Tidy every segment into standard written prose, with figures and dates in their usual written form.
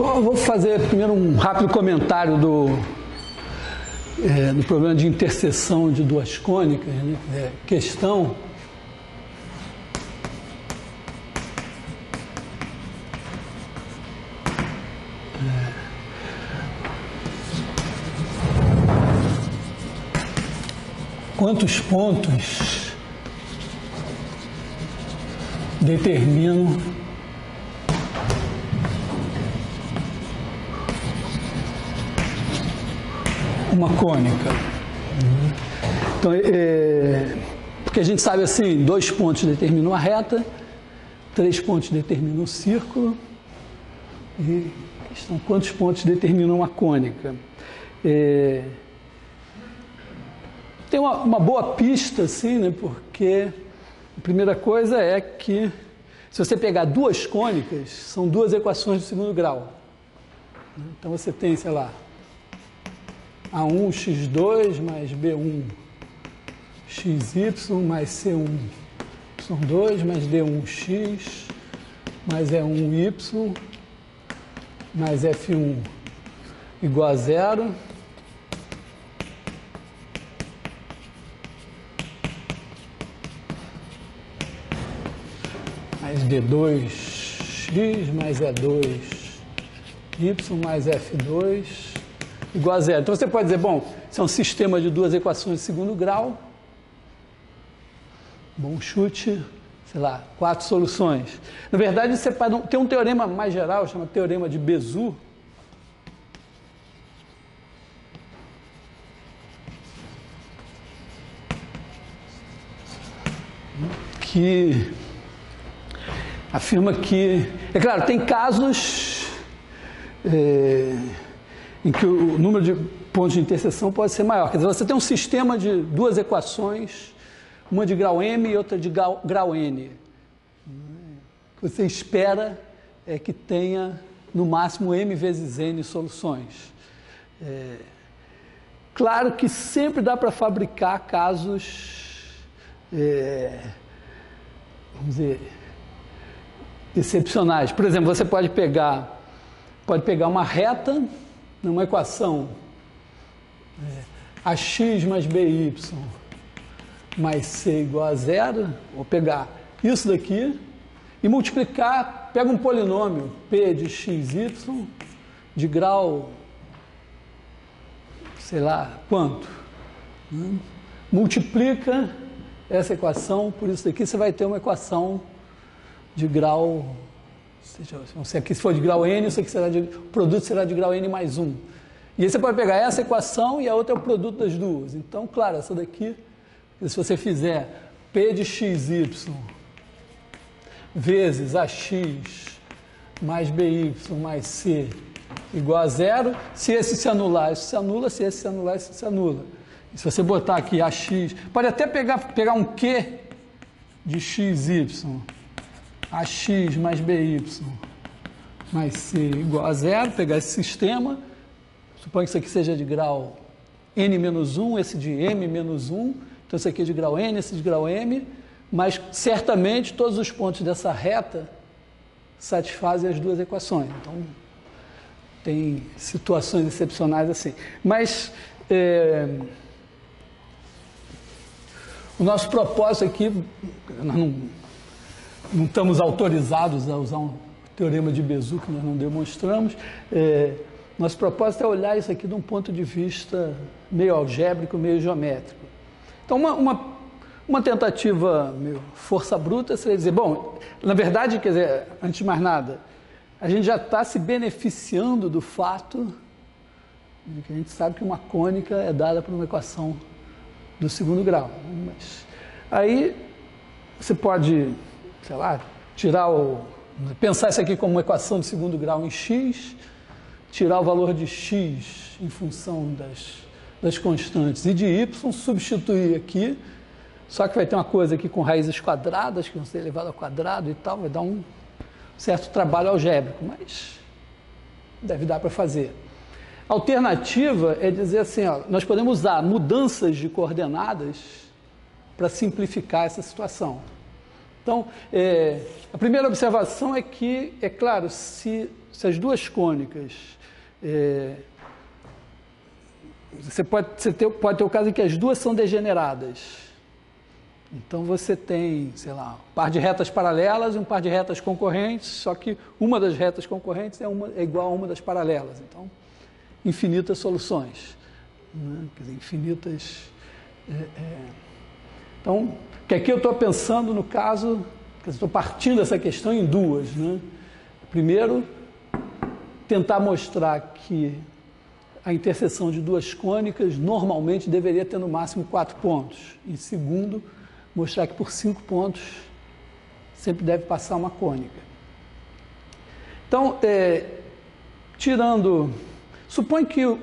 Vou fazer primeiro um rápido comentário do problema de interseção de duas cônicas, né? Questão quantos pontos determinam uma cônica. Então, porque a gente sabe assim, 2 pontos determinam a reta, 3 pontos determinam o círculo, e questão, quantos pontos determinam uma cônica. Tem uma boa pista, assim, né, porque a primeira coisa é que, se você pegar 2 cônicas, são 2 equações do segundo grau. Então, você tem, sei lá, A1x2 mais B1xy mais C1y2 mais D1x mais E1y mais F1 igual a 0. Mais D2x mais E2y mais F2 igual a 0. Então, você pode dizer, bom, isso é um sistema de 2 equações de segundo grau. Bom chute, sei lá, 4 soluções. Na verdade, você tem um teorema mais geral, chama teorema de Bézout, que afirma que, é claro, tem casos em que o número de pontos de interseção pode ser maior. Quer dizer, você tem um sistema de 2 equações, uma de grau M e outra de grau N. O que você espera é que tenha, no máximo, M vezes N soluções. Claro que sempre dá para fabricar casos, vamos dizer, excepcionais. Por exemplo, você pode pegar uma reta, numa equação ax mais by mais c igual a 0, vou pegar isso daqui e multiplicar, pega um polinômio p de xy de grau, sei lá quanto, multiplica essa equação por isso daqui, você vai ter uma equação de grau, se aqui for de grau n, isso aqui o produto será de grau n mais 1. E aí você pode pegar essa equação e a outra é o produto das duas. Então, claro, essa daqui, se você fizer p de xy vezes ax mais by mais c igual a 0, se esse se anular, isso se anula, se esse se anular, isso se anula. E se você botar aqui ax, pode até pegar um q de xy, ax mais by mais c igual a 0, pegar esse sistema, suponho que isso aqui seja de grau n-1, esse de m-1, então esse aqui é de grau n, esse de grau m, mas certamente todos os pontos dessa reta satisfazem as 2 equações. Então, tem situações excepcionais assim. Mas o nosso propósito aqui, nós não estamos autorizados a usar um teorema de Bézout que nós não demonstramos. Nosso propósito é olhar isso aqui de um ponto de vista meio algébrico, meio geométrico. Então, uma tentativa meio força bruta seria dizer, bom, na verdade, quer dizer, antes de mais nada, a gente já está se beneficiando do fato de que a gente sabe que uma cônica é dada por uma equação do segundo grau. Mas aí você pode, sei lá, pensar isso aqui como uma equação de segundo grau em x, tirar o valor de x em função das constantes e de y, substituir aqui, só que vai ter uma coisa aqui com raízes quadradas, que vão ser elevadas ao quadrado e tal, vai dar um certo trabalho algébrico, mas deve dar para fazer. A alternativa é dizer assim, ó, nós podemos usar mudanças de coordenadas para simplificar essa situação. Então, a primeira observação é que, é claro, se as duas cônicas... Você pode ter o caso em que as duas são degeneradas. Então, você tem, sei lá, um par de retas paralelas e um par de retas concorrentes, só que uma das retas concorrentes é igual a uma das paralelas. Então, infinitas soluções. Né? Quer dizer, infinitas... Então, que aqui eu estou pensando no caso, estou partindo dessa questão em duas. Né? Primeiro, tentar mostrar que a interseção de duas cônicas normalmente deveria ter no máximo 4 pontos. E segundo, mostrar que por 5 pontos sempre deve passar uma cônica. Então, supõe que,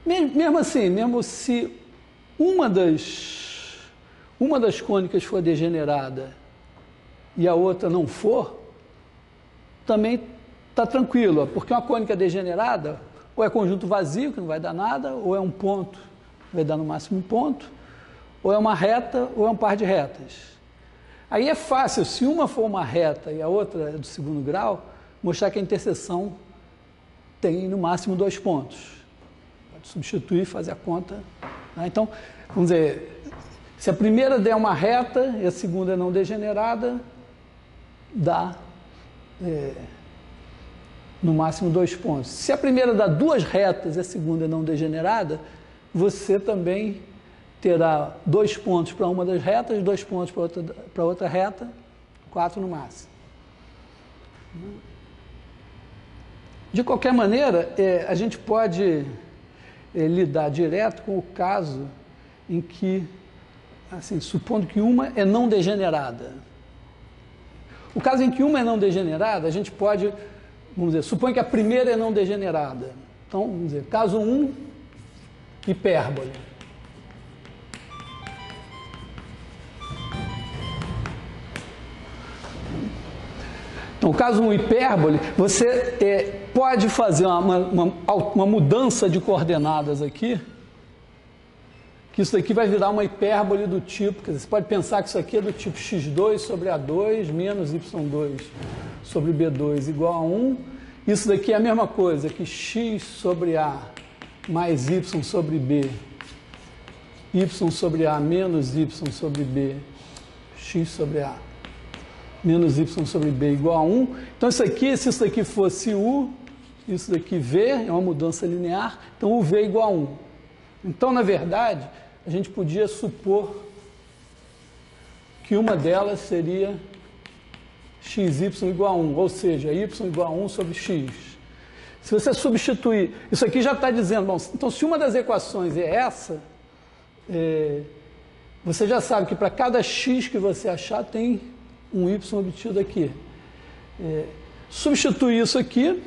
mesmo assim, mesmo se uma das cônicas for degenerada e a outra não for, também está tranquilo, porque uma cônica degenerada ou é conjunto vazio, que não vai dar nada, ou é um ponto, vai dar no máximo um ponto, ou é uma reta, ou é um par de retas. Aí é fácil, se uma for uma reta e a outra é do segundo grau, mostrar que a interseção tem no máximo 2 pontos. Pode substituir, fazer a conta. Né? Então, vamos dizer, se a primeira der uma reta e a segunda é não degenerada, dá no máximo 2 pontos. Se a primeira dá 2 retas e a segunda é não degenerada, você também terá 2 pontos para uma das retas, 2 pontos para outra reta, 4 no máximo. De qualquer maneira, a gente pode lidar direto com o caso em que, assim, supondo que uma é não degenerada. O caso em que uma é não degenerada, a gente pode, vamos dizer, supõe que a primeira é não degenerada. Então, vamos dizer, caso 1, hipérbole. Então, caso 1, hipérbole, você pode fazer uma mudança de coordenadas aqui, que isso aqui vai virar uma hipérbole do tipo, quer dizer, você pode pensar que isso aqui é do tipo x2 sobre A2 menos y2 sobre B2 igual a 1. Isso daqui é a mesma coisa que x sobre A mais y sobre B, y sobre A menos y sobre B, x sobre A menos y sobre B igual a 1. Então, isso aqui, se isso daqui fosse U, isso daqui V, é uma mudança linear, então o V é igual a 1. Então, na verdade, a gente podia supor que uma delas seria xy igual a 1, ou seja, y igual a 1 sobre x. Se você substituir, isso aqui já está dizendo, bom, então se uma das equações é essa, você já sabe que para cada x que você achar tem um y obtido aqui. Substitui isso aqui,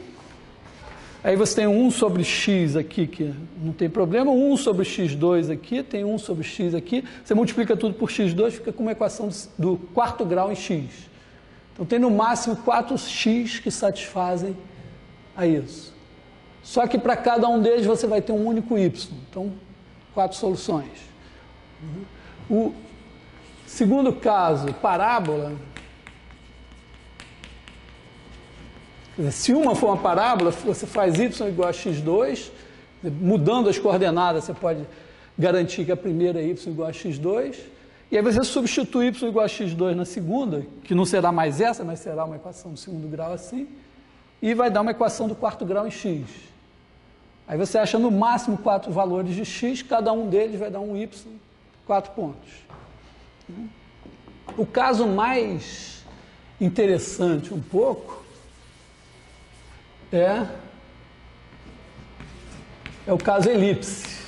aí você tem 1 sobre x aqui, que não tem problema, 1 sobre x2 aqui, tem 1 sobre x aqui, você multiplica tudo por x2, fica com uma equação do 4º grau em x. Então tem no máximo 4x que satisfazem a isso. Só que para cada um deles você vai ter um único y, então 4 soluções. O segundo caso, parábola. Quer dizer, se uma for uma parábola, você faz y igual a x2, mudando as coordenadas, você pode garantir que a primeira é y igual a x2, e aí você substitui y igual a x2 na segunda, que não será mais essa, mas será uma equação do segundo grau assim, e vai dar uma equação do 4º grau em x. Aí você acha no máximo 4 valores de x, cada um deles vai dar um y, 4 pontos. O caso mais interessante um pouco é o caso elipse.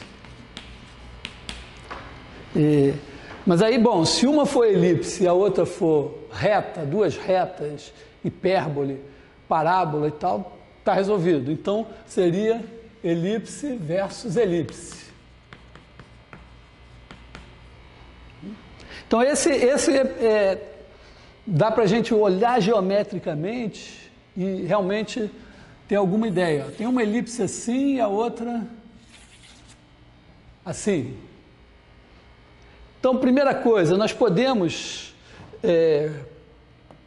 Mas aí, bom, se uma for elipse e a outra for reta, 2 retas, hipérbole, parábola e tal, está resolvido. Então, seria elipse versus elipse. Então, dá para a gente olhar geometricamente e realmente ter alguma ideia. Tem uma elipse assim e a outra assim. Então, primeira coisa, nós podemos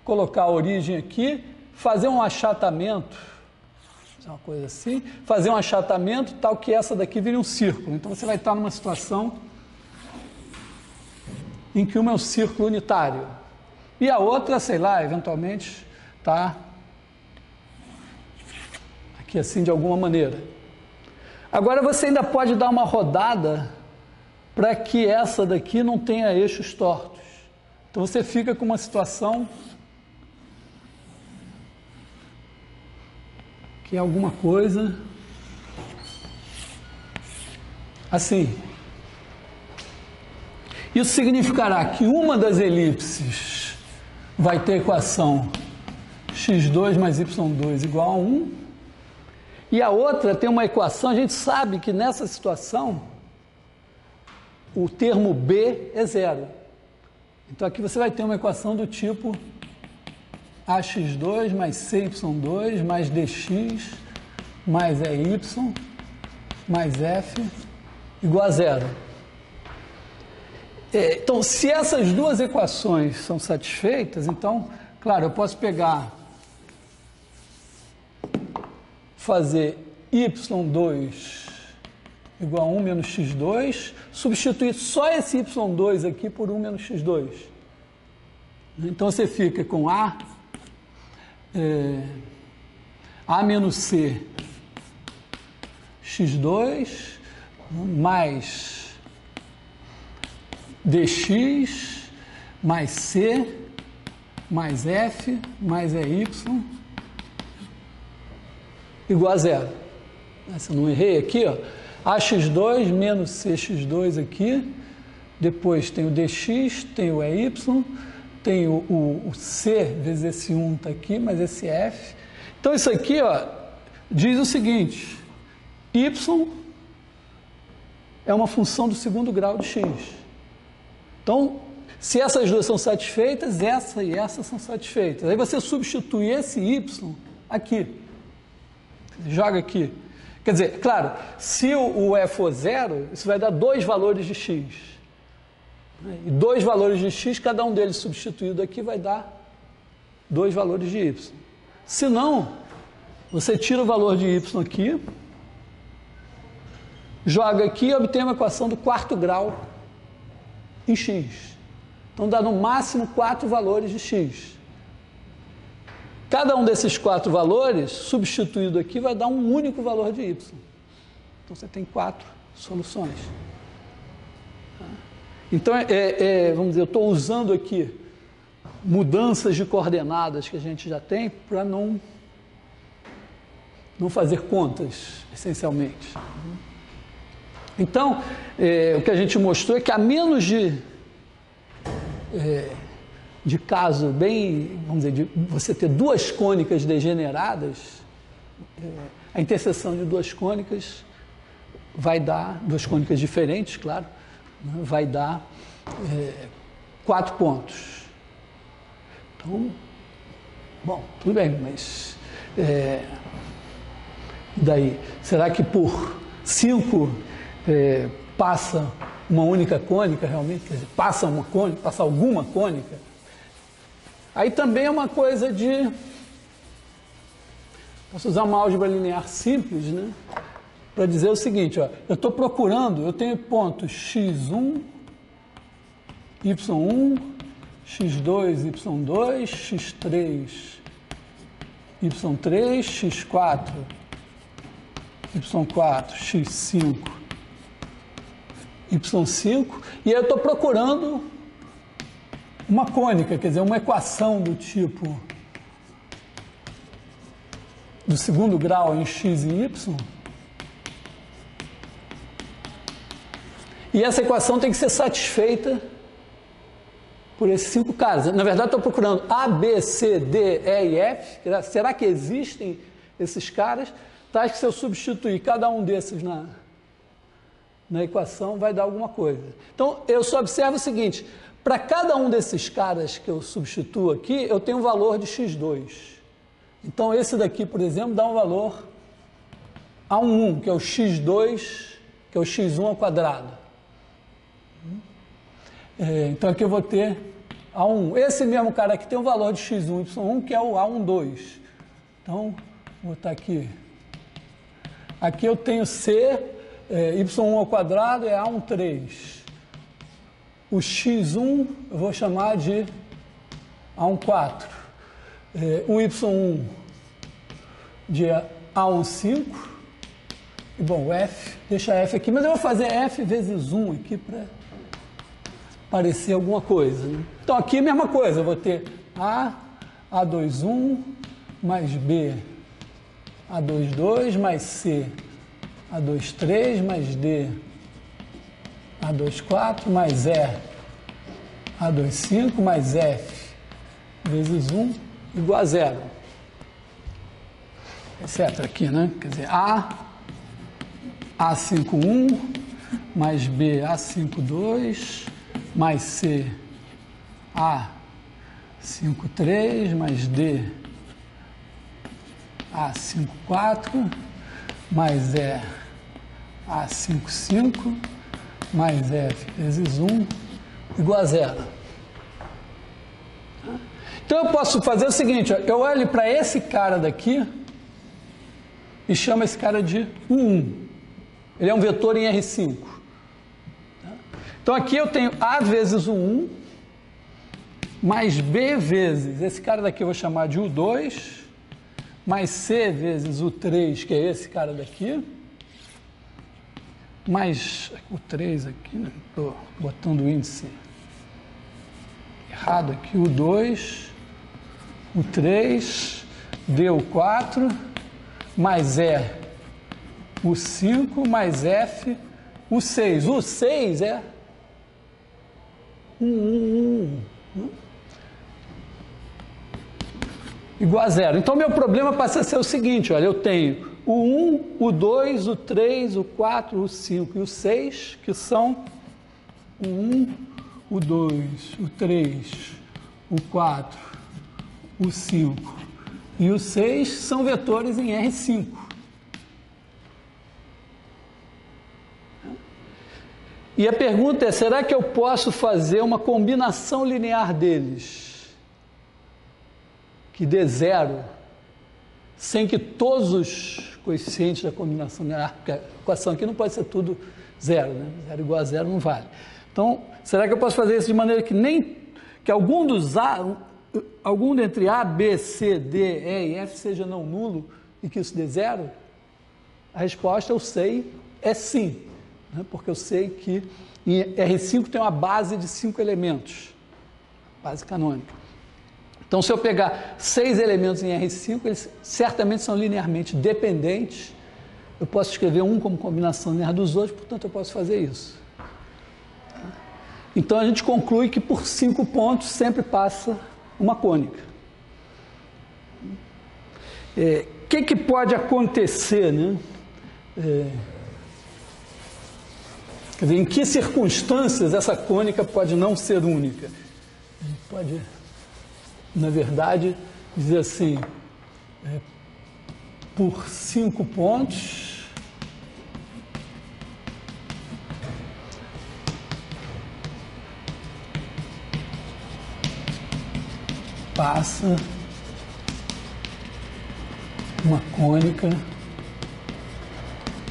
colocar a origem aqui, fazer um achatamento, uma coisa assim, fazer um achatamento tal que essa daqui vire um círculo. Então você vai estar numa situação em que uma é um círculo unitário e a outra, sei lá, eventualmente está aqui assim de alguma maneira. Agora você ainda pode dar uma rodada para que essa daqui não tenha eixos tortos. Então você fica com uma situação que é alguma coisa assim. Isso significará que uma das elipses vai ter equação x2 mais y2 igual a 1, e a outra tem uma equação, a gente sabe que nessa situação o termo b é zero. Então aqui você vai ter uma equação do tipo ax2 mais cy2 mais dx mais ey mais f igual a zero. Então, se essas duas equações são satisfeitas, então, claro, eu posso pegar, fazer y2 igual a 1 menos x2, substituir só esse y2 aqui por 1 menos x2. Então, você fica com a menos c x2 mais dx mais c mais f mais ey igual a zero. Se eu não errei aqui, ó, ax2 menos cx2 aqui, depois tem o dx, tem o ey, tem o c vezes esse 1 está aqui, mais esse f. Então isso aqui, ó, diz o seguinte: y é uma função do segundo grau de x. Então, se essas duas são satisfeitas, essa e essa são satisfeitas. Aí você substitui esse y aqui. Joga aqui. Quer dizer, claro, se o E for zero, isso vai dar dois valores de x. E dois valores de x, cada um deles substituído aqui vai dar dois valores de y. Se não, você tira o valor de y aqui, joga aqui e obtém uma equação do quarto grau em x. Então dá no máximo 4 valores de x. Cada um desses 4 valores, substituído aqui, vai dar um único valor de y. Então você tem 4 soluções. Então, vamos dizer, eu estou usando aqui mudanças de coordenadas que a gente já tem para não fazer contas, essencialmente. Então, o que a gente mostrou é que a menos de caso bem, vamos dizer, de você ter duas cônicas degeneradas, a interseção de duas cônicas vai dar, duas cônicas diferentes, claro, né, vai dar 4 pontos. Então, bom, tudo bem, mas daí, será que por 5 passa uma única cônica realmente? Quer dizer, passa uma cônica, passa alguma cônica? Aí também é uma coisa de... Posso usar uma álgebra linear simples, né? Para dizer o seguinte, ó, eu estou procurando, eu tenho pontos x1, y1, x2, y2, x3, y3, x4, y4, x5, y5, e aí eu estou procurando uma cônica, quer dizer, uma equação do tipo do segundo grau em x e y, e essa equação tem que ser satisfeita por esses 5 caras. Na verdade, estou procurando A, B, C, D, E e F. Será que existem esses caras? Tais que se eu substituir cada um desses na equação, vai dar alguma coisa. Então, eu só observo o seguinte: para cada um desses caras que eu substituo aqui, eu tenho um valor de x2. Então, esse daqui, por exemplo, dá um valor a 1, que é o x2, que é o x1 ao quadrado. Então, aqui eu vou ter A1. Esse mesmo cara aqui tem um valor de x1, y1, que é o A12. Então, vou botar aqui. Aqui eu tenho C, y1 ao quadrado é A13. O x1 eu vou chamar de A14. O y1 de A15. E bom, o f, deixa f aqui, mas eu vou fazer f vezes 1 aqui para parecer alguma coisa. Né? Então aqui a mesma coisa, eu vou ter A, A21, mais B, A22, mais C, A23, mais D, A24, mais E, A25, mais F, vezes 1, igual a 0. Etc. aqui, né? Quer dizer, A51, mais B, A52, mais C, A53, mais D, A54, mais E, A55, mais F vezes 1, igual a 0. Então eu posso fazer o seguinte, ó, eu olho para esse cara daqui e chamo esse cara de U1. Ele é um vetor em R5. Então aqui eu tenho A vezes U1, mais B vezes, esse cara daqui eu vou chamar de U2, mais C vezes U3, que é esse cara daqui, mais o 3 aqui, né? Estou botando o índice errado aqui, o 2, o 3, D o 4, mais E o 5, mais F o 6. O 6 é 1, igual a 0. Então, meu problema passa a ser o seguinte, olha, eu tenho o 1, o 2, o 3, o 4, o 5 e o 6, que são o 1, o 2, o 3, o 4, o 5 e o 6 são vetores em R5. E a pergunta é, será que eu posso fazer uma combinação linear deles que dê 0, sem que todos os coeficientes da combinação linear, porque a equação aqui não pode ser tudo 0, né? 0 igual a 0 não vale. Então, será que eu posso fazer isso de maneira que algum entre A, B, C, D, E e F seja não nulo e que isso dê 0? A resposta, eu sei, é sim, né? Porque eu sei que em R5 tem uma base de 5 elementos, base canônica. Então, se eu pegar 6 elementos em R5, eles certamente são linearmente dependentes. Eu posso escrever um como combinação linear dos outros, portanto, eu posso fazer isso. Então, a gente conclui que por 5 pontos sempre passa uma cônica. O que pode acontecer, né? Quer dizer, em que circunstâncias essa cônica pode não ser única? A gente pode, na verdade, dizer assim, por 5 pontos, passa uma cônica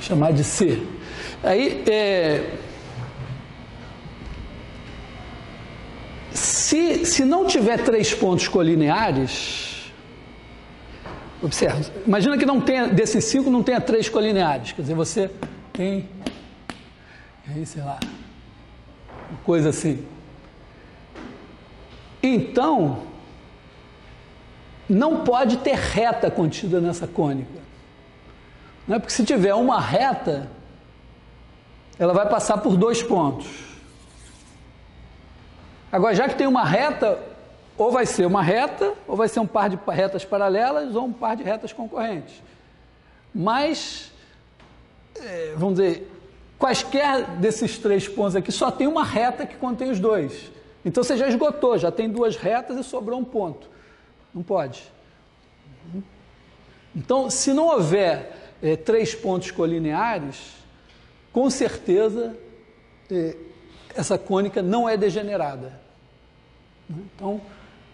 chamada de C. Aí, se não tiver 3 pontos colineares, observe, imagina que não tenha, desses 5 não tenha 3 colineares, quer dizer, você tem, aí, sei lá, uma coisa assim. Então, não pode ter reta contida nessa cônica. Não é? Porque se tiver uma reta, ela vai passar por 2 pontos. Agora, já que tem uma reta, ou vai ser uma reta, ou vai ser um par de retas paralelas, ou um par de retas concorrentes. Mas, vamos dizer, quaisquer desses 3 pontos aqui, só tem uma reta que contém os 2. Então, você já esgotou, já tem 2 retas e sobrou um ponto. Não pode. Então, se não houver 3 pontos colineares, com certeza essa cônica não é degenerada. Então,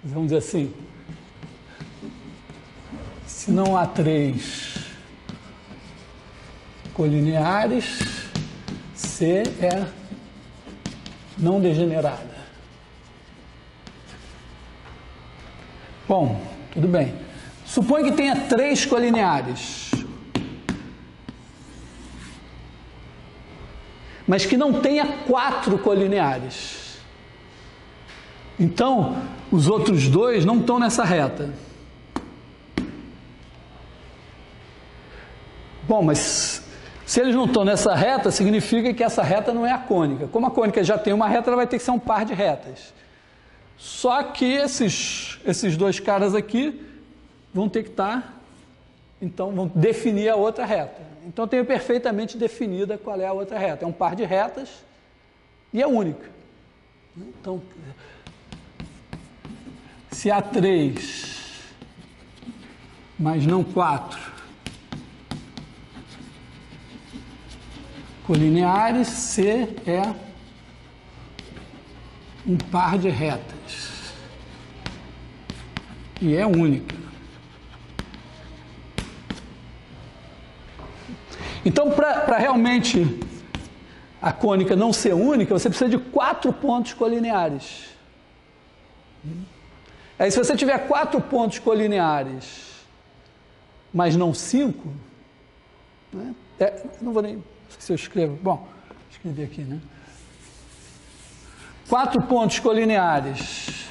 vamos dizer assim, se não há 3 colineares, C é não degenerada. Bom, tudo bem. Suponha que tenha 3 colineares, mas que não tenha 4 colineares. Então, os outros 2 não estão nessa reta. Bom, mas se eles não estão nessa reta, significa que essa reta não é a cônica. Como a cônica já tem uma reta, ela vai ter que ser um par de retas. Só que esses 2 caras aqui vão ter que estar, então vão definir a outra reta. Então eu tenho perfeitamente definida qual é a outra reta. É um par de retas e é única. Então, se há 3, mas não 4 colineares, C é um par de retas e é única. Então, para realmente a cônica não ser única, você precisa de 4 pontos colineares. Aí, se você tiver 4 pontos colineares, mas não 5, né? Não vou nem... Se eu escrevo... Bom, escrevi aqui, né? 4 pontos colineares.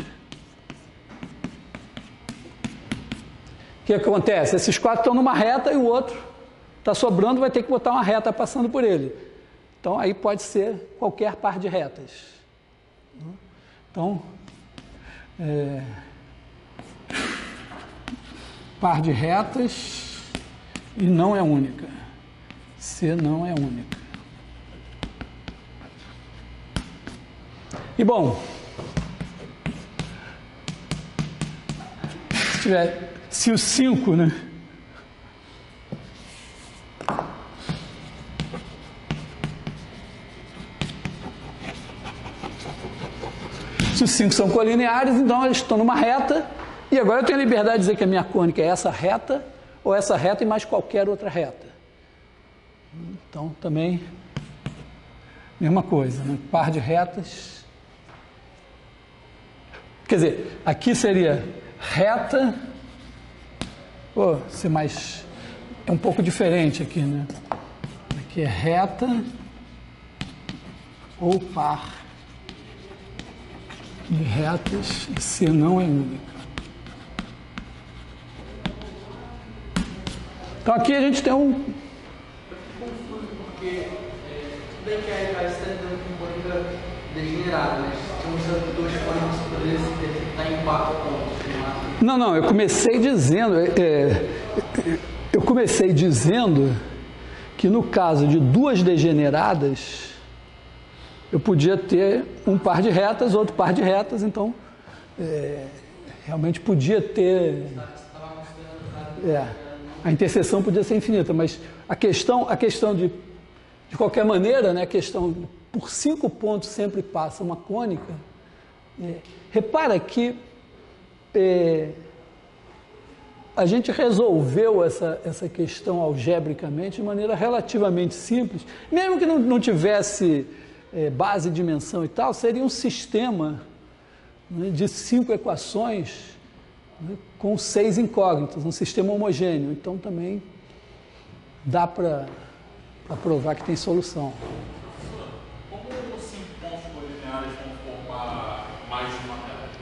O que acontece? Esses 4 estão numa reta e o outro está sobrando, vai ter que botar uma reta passando por ele. Então, aí pode ser qualquer par de retas. Então, par de retas e não é única. C não é única. E bom, se o 5, né? Se os 5 são colineares, então eles estão numa reta, e agora eu tenho a liberdade de dizer que a minha cônica é essa reta, ou essa reta e mais qualquer outra reta. Então, também, mesma coisa, né? Par de retas. Quer dizer, aqui seria reta, ser mais, é um pouco diferente aqui, né? Aqui é reta ou par de retas, e C não é única. Então aqui a gente tem um... Porque tudo bem que a RK está dando com cônica degenerada, mas estamos usando 2 cônicas para poder estar em 4 pontos. Não, eu comecei dizendo que no caso de 2 degeneradas, eu podia ter um par de retas, outro par de retas, então realmente podia ter... a interseção podia ser infinita, mas a questão de qualquer maneira, né, a questão por 5 pontos sempre passa uma cônica. Repara que a gente resolveu essa questão algebricamente de maneira relativamente simples, mesmo que não tivesse base, dimensão e tal, seria um sistema, né, de 5 equações, né, com 6 incógnitas, um sistema homogêneo. Então também dá para provar que tem solução. Como os 5 pontos colineares vão formar mais de uma reta?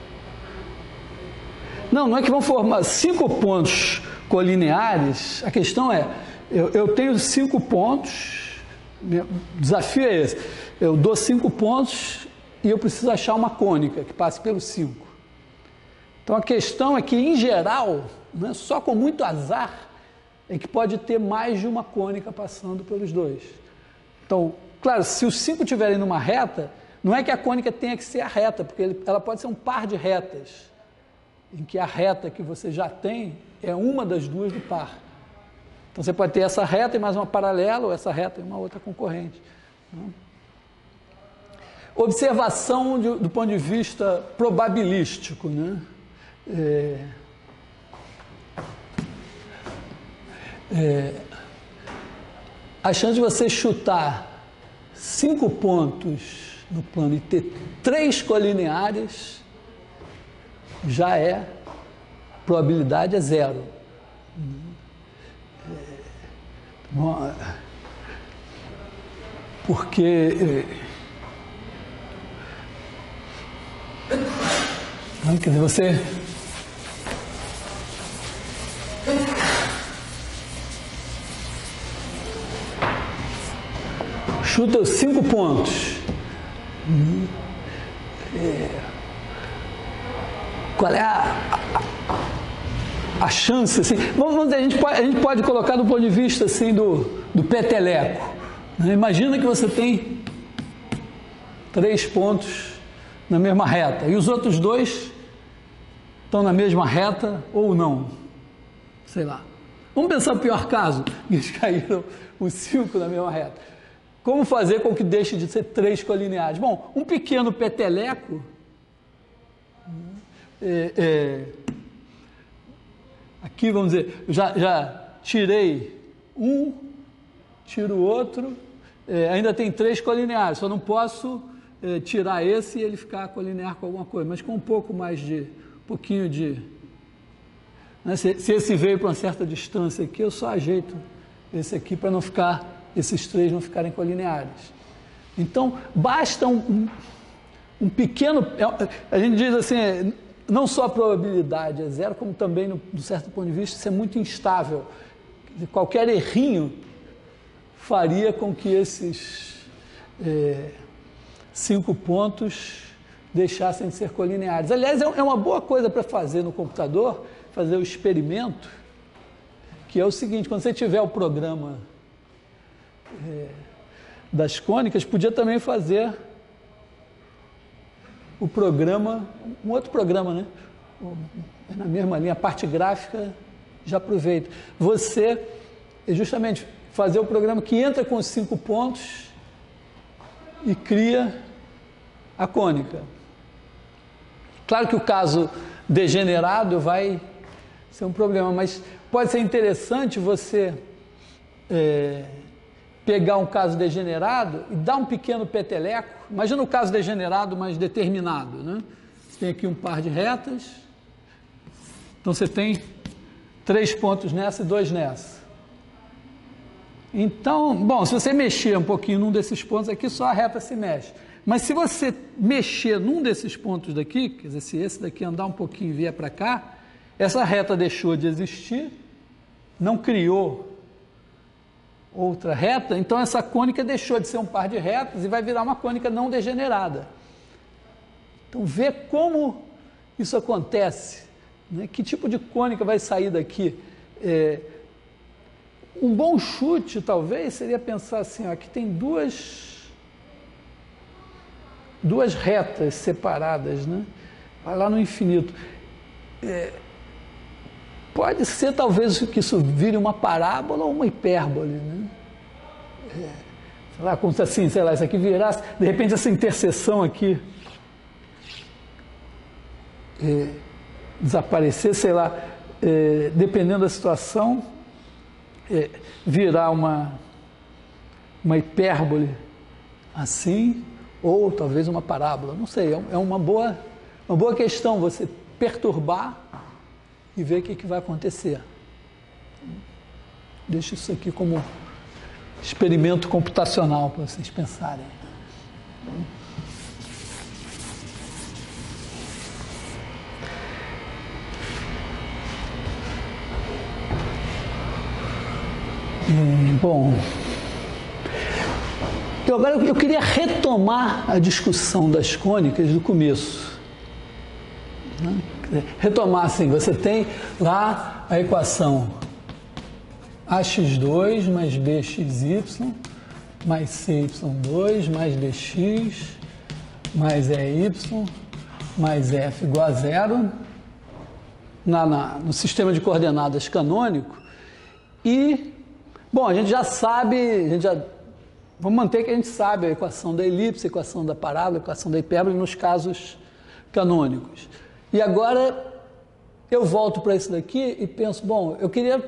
Não é que vão formar 5 pontos colineares. A questão é, eu tenho 5 pontos, o desafio é esse, eu dou 5 pontos e eu preciso achar uma cônica que passe pelos 5. Então a questão é que, em geral, né, só com muito azar, é que pode ter mais de uma cônica passando pelos 2. Então, claro, se os 5 estiverem numa reta, não é que a cônica tenha que ser a reta, porque ela pode ser um par de retas, em que a reta que você já tem é uma das 2 do par. Então você pode ter essa reta e mais uma paralela, ou essa reta e uma outra concorrente. observação do ponto de vista probabilístico, né? A chance de você chutar 5 pontos no plano e ter 3 colineares já é, probabilidade é 0. Porque quer dizer, você chuta 5 pontos. Qual é a chance, assim? Vamos dizer, a gente pode colocar do ponto de vista assim, do peteleco. Né? Imagina que você tem 3 pontos na mesma reta e os outros 2 estão na mesma reta ou não. Sei lá. Vamos pensar no pior caso, eles caíram os 5 na mesma reta. Como fazer com que deixe de ser 3 colineares? Bom, um pequeno peteleco aqui, vamos dizer, já tirei um, tiro o outro, ainda tem 3 colineares, só não posso tirar esse e ele ficar colinear com alguma coisa, mas com um pouquinho de... Né, se esse veio para uma certa distância aqui, eu só ajeito esse aqui para não ficar, esses 3 não ficarem colineares. Então, basta um pequeno... A gente diz assim, não só a probabilidade é 0, como também, de certo ponto de vista, isso é muito instável. Qualquer errinho faria com que esses 5 pontos deixassem de ser colineares. Aliás, é uma boa coisa para fazer no computador, fazer o experimento, que é o seguinte: quando você tiver o programa das cônicas, podia também fazer o programa, um outro programa, né? Na mesma linha, a parte gráfica, já aproveita. Você, justamente, fazer o programa que entra com os 5 pontos e cria a cônica. Claro que o caso degenerado vai ser um problema, mas pode ser interessante você pegar um caso degenerado e dar um pequeno peteleco. Imagina o caso degenerado, mas determinado, né? Você tem aqui um par de retas, então você tem 3 pontos nessa e 2 nessa. Então, bom, se você mexer um pouquinho num desses pontos aqui, só a reta se mexe. Mas se você mexer num desses pontos daqui, quer dizer, se esse daqui andar um pouquinho e vier para cá, essa reta deixou de existir, não criou outra reta, então essa cônica deixou de ser um par de retas e vai virar uma cônica não degenerada. Então, vê como isso acontece, né? Que tipo de cônica vai sair daqui? Um bom chute, talvez, seria pensar assim, ó, aqui tem duas retas separadas, né? Vai lá no infinito. Pode ser, talvez, que isso vire uma parábola ou uma hipérbole, né? Sei lá, como se assim, sei lá, isso aqui virasse, de repente essa interseção aqui desaparecer, sei lá, dependendo da situação, virar uma hipérbole assim, ou talvez uma parábola, não sei, é uma boa questão você perturbar e ver o que vai acontecer. Deixo isso aqui como experimento computacional para vocês pensarem. Bom, agora eu queria retomar a discussão das cônicas do começo. Retomar assim, você tem lá a equação ax2 mais bxy mais cy2 mais dx mais ey mais f igual a 0 no sistema de coordenadas canônico. E, bom, a gente já sabe, a gente já vamos manter que a gente sabe a equação da elipse, a equação da parábola, a equação da hipérbole nos casos canônicos. E agora eu volto para isso daqui e penso, bom, eu queria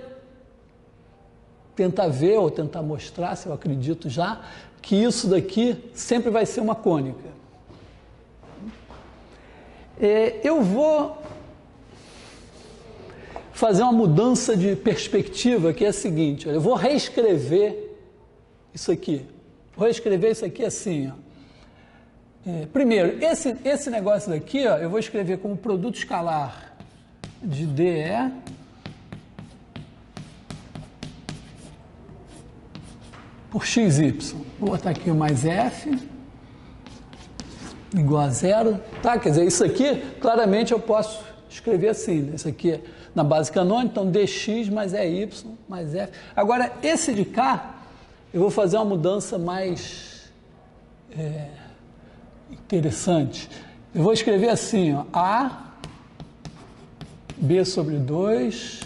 tentar ver ou tentar mostrar, se eu acredito já, que isso daqui sempre vai ser uma cônica. Eu vou fazer uma mudança de perspectiva, que é a seguinte, olha, eu vou reescrever isso aqui. Vou reescrever isso aqui assim, ó. Primeiro, esse negócio daqui, ó, eu vou escrever como produto escalar de DE por XY. Vou botar aqui o mais F igual a zero. Tá? Quer dizer, isso aqui, claramente eu posso escrever assim, né? Isso aqui é na base canônica, então dx mais EY mais F. Agora, esse de cá, eu vou fazer uma mudança mais interessante. Eu vou escrever assim, ó, A, B sobre 2,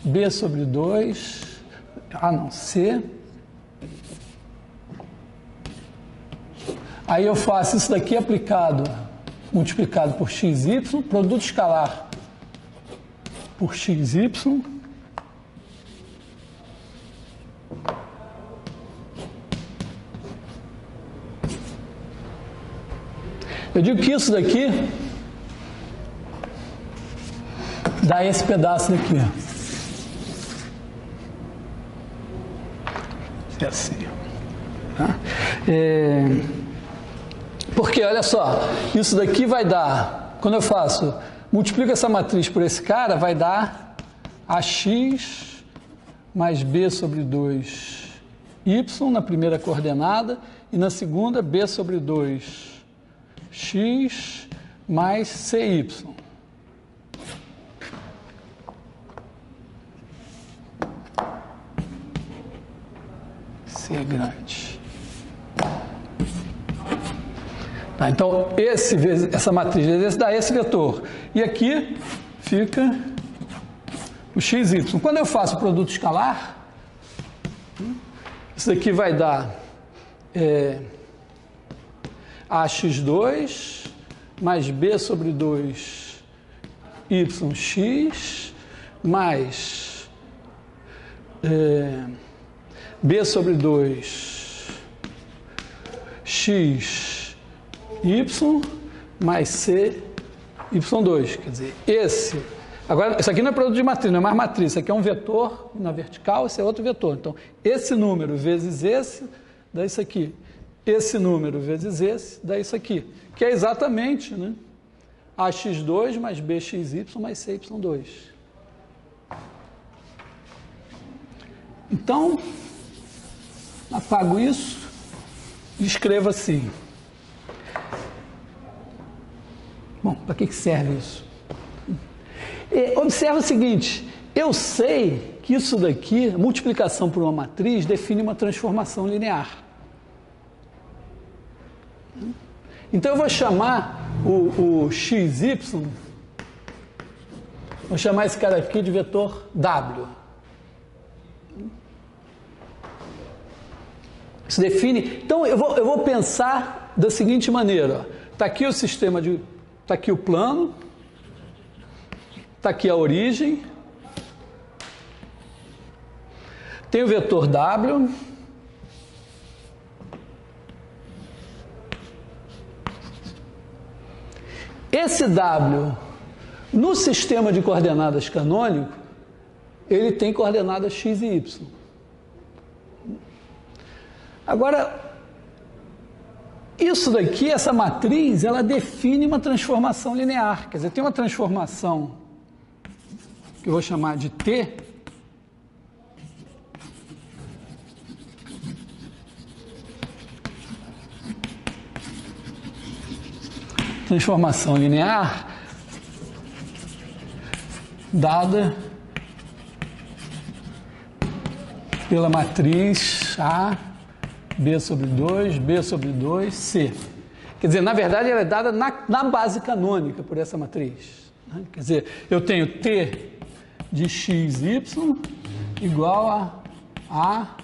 B sobre 2, C. Aí eu faço isso daqui aplicado, multiplicado por XY, produto escalar por XY. Eu digo que isso daqui dá esse pedaço daqui. É assim. Tá? Porque, olha só, isso daqui vai dar, quando eu faço, multiplico essa matriz por esse cara, vai dar AX mais B sobre 2Y na primeira coordenada e na segunda B sobre 2 X mais CY. C grande. Tá, então, essa matriz vezes dá esse vetor. E aqui fica o XY. Quando eu faço o produto escalar, isso aqui vai dar AX2 mais B sobre 2 YX mais B sobre 2 X Y mais C Y2. Quer dizer, agora, isso aqui não é produto de matriz, não é mais matriz. Isso aqui é um vetor na vertical, esse é outro vetor. Então, esse número vezes esse, dá isso aqui. Esse número vezes esse, dá isso aqui. Que é exatamente, né, AX2 mais BXY mais CY2. Então, apago isso e escrevo assim. Bom, para que serve isso? Observa o seguinte, eu sei que isso daqui, multiplicação por uma matriz, define uma transformação linear. Então eu vou chamar o XY, vou chamar esse cara aqui de vetor W. Isso define. Então eu vou pensar da seguinte maneira: está aqui o sistema de. Está aqui o plano, está aqui a origem, tem o vetor W, esse W, no sistema de coordenadas canônico, ele tem coordenadas x e y. Agora, isso daqui, essa matriz, ela define uma transformação linear. Quer dizer, tem uma transformação que eu vou chamar de T, transformação linear dada pela matriz A, B sobre 2, B sobre 2, C. Quer dizer, na verdade, ela é dada na base canônica por essa matriz. Quer dizer, eu tenho T de XY igual a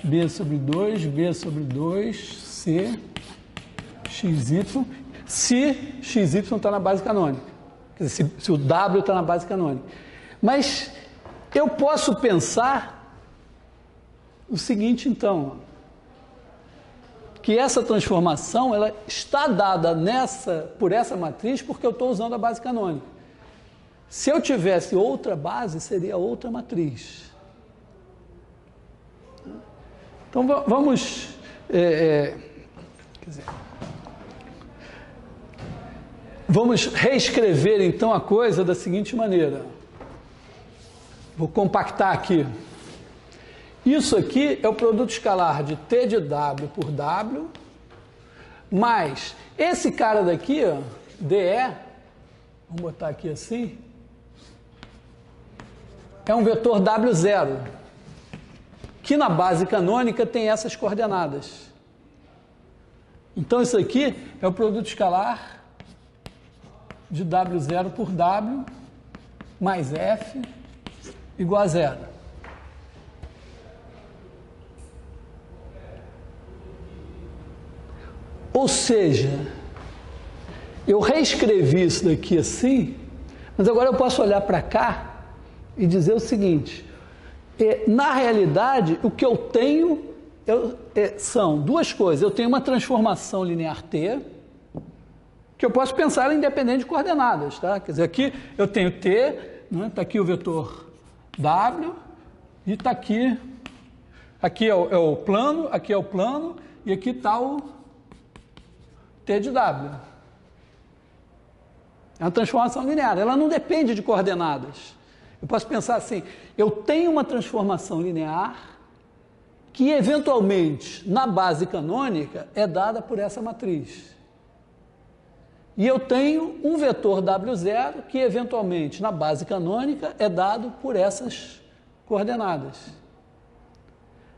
B sobre 2, B sobre 2, C, XY, se XY está na base canônica. Quer dizer, se o W está na base canônica. Mas eu posso pensar o seguinte, então, que essa transformação ela está dada por essa matriz porque eu estou usando a base canônica. Se eu tivesse outra base, seria outra matriz. Então vamos... quer dizer, vamos reescrever então a coisa da seguinte maneira. Vou compactar aqui. Isso aqui é o produto escalar de T de W por W, mais esse cara daqui, ó, DE, vamos botar aqui assim, é um vetor W0, que na base canônica tem essas coordenadas. Então isso aqui é o produto escalar de W0 por W mais F igual a 0. Ou seja, eu reescrevi isso daqui assim, mas agora eu posso olhar para cá e dizer o seguinte, na realidade, o que eu tenho são duas coisas. Eu tenho uma transformação linear T, que eu posso pensar independente de coordenadas, tá? Quer dizer, aqui eu tenho T, né? Está aqui o vetor W, e está aqui é o plano, aqui é o plano, e aqui está o T de W. É uma transformação linear, ela não depende de coordenadas. Eu posso pensar assim, eu tenho uma transformação linear que eventualmente na base canônica é dada por essa matriz. E eu tenho um vetor W0 que eventualmente na base canônica é dado por essas coordenadas.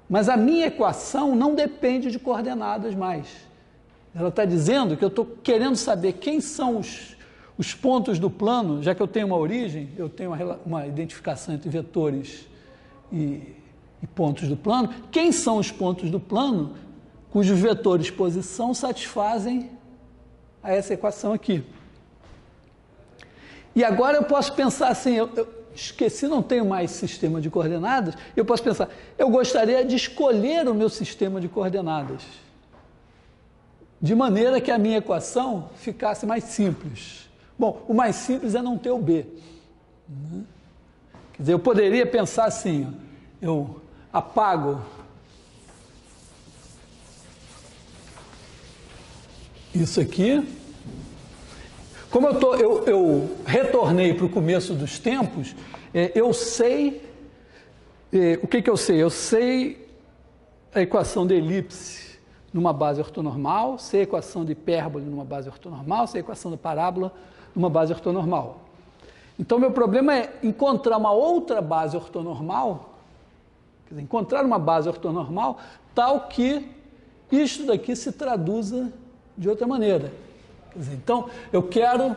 Mas a minha equação não depende de coordenadas mais. Ela está dizendo que eu estou querendo saber quem são os pontos do plano, já que eu tenho uma origem, eu tenho uma identificação entre vetores e pontos do plano, quem são os pontos do plano cujos vetores posição satisfazem a essa equação aqui. E agora eu posso pensar assim, eu esqueci, não tenho mais sistema de coordenadas, eu posso pensar, eu gostaria de escolher o meu sistema de coordenadas, de maneira que a minha equação ficasse mais simples. Bom, o mais simples é não ter o B. Quer dizer, eu poderia pensar assim, eu apago isso aqui. Como eu retornei para o começo dos tempos, eu sei, o que eu sei? Eu sei a equação de elipse numa base ortonormal, sei a equação de hipérbole numa base ortonormal, sei a equação de parábola numa base ortonormal. Então, meu problema é encontrar uma outra base ortonormal, quer dizer, encontrar uma base ortonormal tal que isto daqui se traduza de outra maneira. Quer dizer, então, eu quero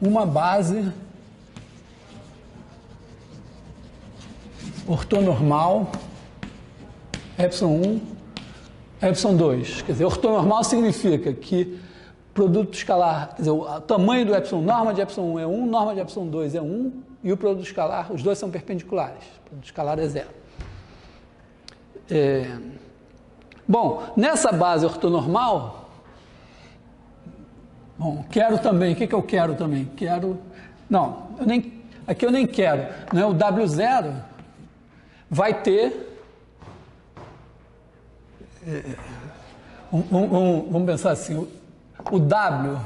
uma base ortonormal ε1, ε2. Quer dizer, ortonormal significa que produto escalar, quer dizer, o tamanho do ε, norma de ε1 é 1, norma de ε2 é 1, e o produto escalar, os dois são perpendiculares. O produto escalar é 0. Bom, nessa base ortonormal, quero também, o que eu quero também? Não, aqui eu nem quero, né? O W0 vai ter, vamos pensar assim, o W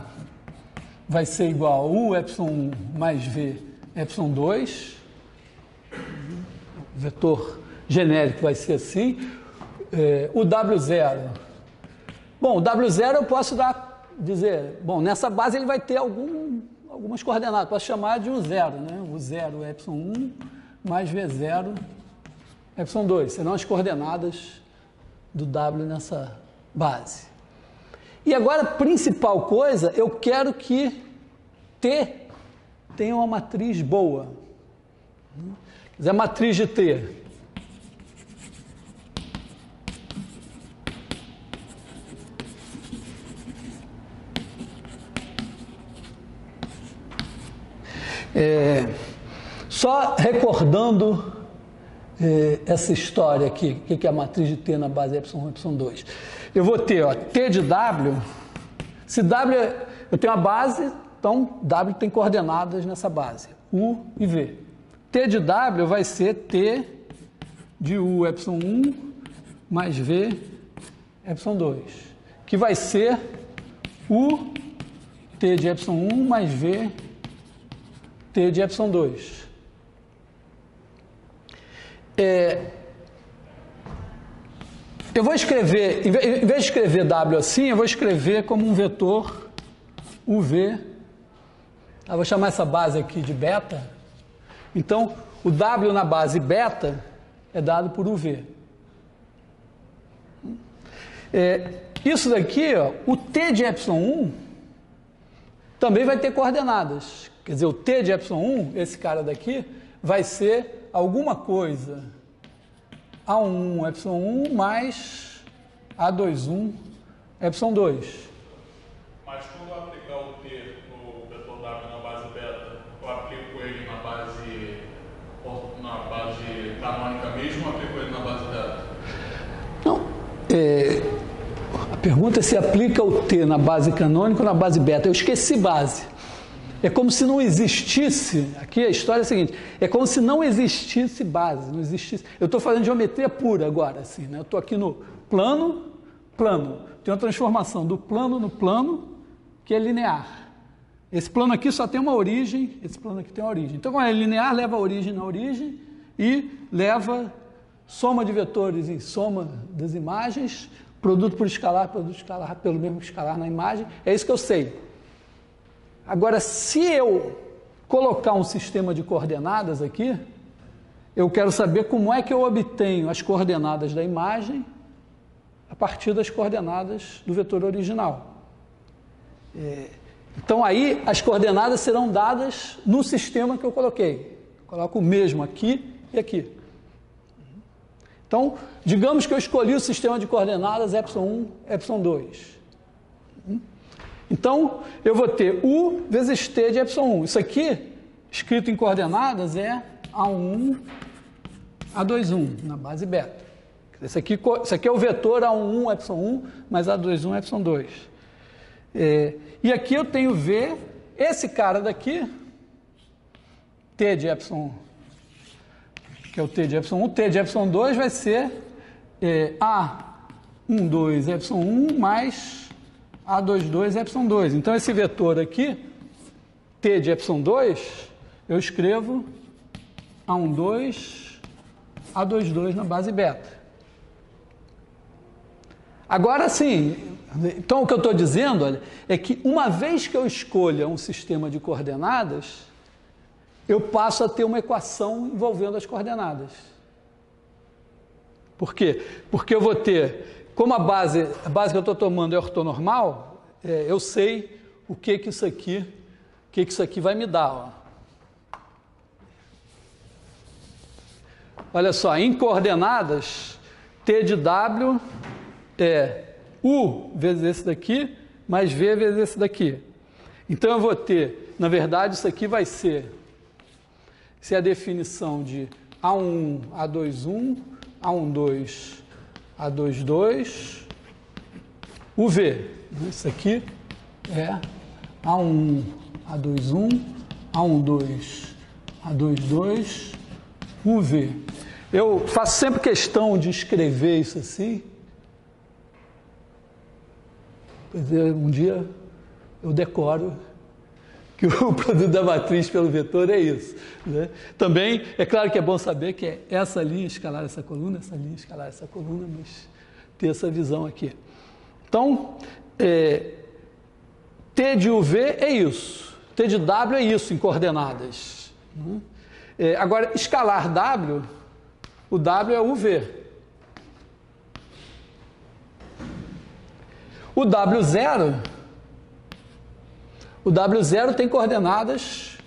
vai ser igual a U ε1 mais V ε2, o vetor genérico vai ser assim. O W0, bom, o W0 eu posso dizer, bom, nessa base ele vai ter algumas coordenadas, posso chamar de um zero, né? O zero é ε1 mais V0 ε2, serão as coordenadas do W nessa base. E agora, a principal coisa, eu quero que T tenha uma matriz boa. Mas é matriz de T. Só recordando essa história aqui, o que é a matriz de T na base Y1, Y2. Eu vou ter, ó, T de W, se W, eu tenho a base, então W tem coordenadas nessa base, U e V. T de W vai ser T de U, Y1, mais V, Y2, que vai ser U, T de Y1, mais V, T de Y2. Eu vou escrever, em vez de escrever W assim, eu vou escrever como um vetor UV. Eu vou chamar essa base aqui de beta. Então, o W na base beta é dado por UV. Isso daqui, ó, o T de Y1 também vai ter coordenadas. Quer dizer, o T de Y1, esse cara daqui, vai ser alguma coisa A1, Y1 mais A21, Y2. Mas quando eu aplicar o T no vetor W na base beta, eu aplico ele na base canônica mesmo ou aplico ele na base beta? Não. A pergunta é se aplica o T na base canônica ou na base beta. Eu esqueci base. É como se não existisse, aqui a história é a seguinte, é como se não existisse base, não existisse. Eu estou fazendo geometria pura agora, assim, né? Eu estou aqui no plano, tem uma transformação do plano no plano, que é linear. Esse plano aqui só tem uma origem, esse plano aqui tem uma origem. Então, quando é linear, leva a origem na origem e leva soma de vetores em soma das imagens, produto por escalar pelo mesmo escalar na imagem. É isso que eu sei. Agora, se eu colocar um sistema de coordenadas aqui, eu quero saber como é que eu obtenho as coordenadas da imagem a partir das coordenadas do vetor original. Então, aí, as coordenadas serão dadas no sistema que eu coloquei. Eu coloco o mesmo aqui e aqui. Então, digamos que eu escolhi o sistema de coordenadas Y1, Y2. Então, eu vou ter U vezes T de Y1. Isso aqui, escrito em coordenadas, é A1, A21, na base beta. Isso aqui é o vetor A11, Y1, mais A21, Y2. E aqui eu tenho V, esse cara daqui, T de Y1, que é o T de Y1, T de Y2 vai ser A12, Y1, mais A22, Y2. Então, esse vetor aqui, T de Y2, eu escrevo A12, A22 na base beta. Agora sim, então o que eu estou dizendo, olha, é que uma vez que eu escolha um sistema de coordenadas, eu passo a ter uma equação envolvendo as coordenadas. Por quê? Porque eu vou ter, como a base que eu estou tomando é ortonormal, eu sei o que isso aqui vai me dar. Ó. Olha só, em coordenadas, T de W é U vezes esse daqui, mais V vezes esse daqui. Então, eu vou ter, na verdade, isso aqui vai ser a definição de A1, A21, A12, A22, UV. Isso aqui é A1, A21, A12, A22, UV. Eu faço sempre questão de escrever isso assim. Um dia eu decoro que o produto da matriz pelo vetor é isso. Né? Também, é claro que é bom saber que é essa linha escalar essa coluna, essa linha escalar essa coluna, mas ter essa visão aqui. Então, T de UV é isso, T de W é isso em coordenadas. Né? Agora, escalar W, o W é UV. O W0 tem coordenadas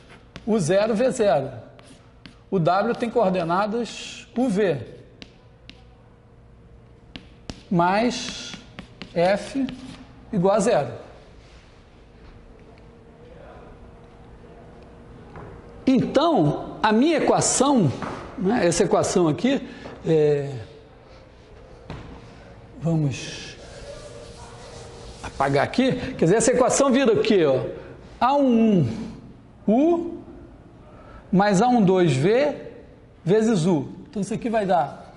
U0, V0. O W tem coordenadas UV, mais F igual a 0. Então, a minha equação, né, essa equação aqui, vamos apagar aqui, quer dizer, essa equação vira o quê? Ó? A11U mais A12V vezes U. Então, isso aqui vai dar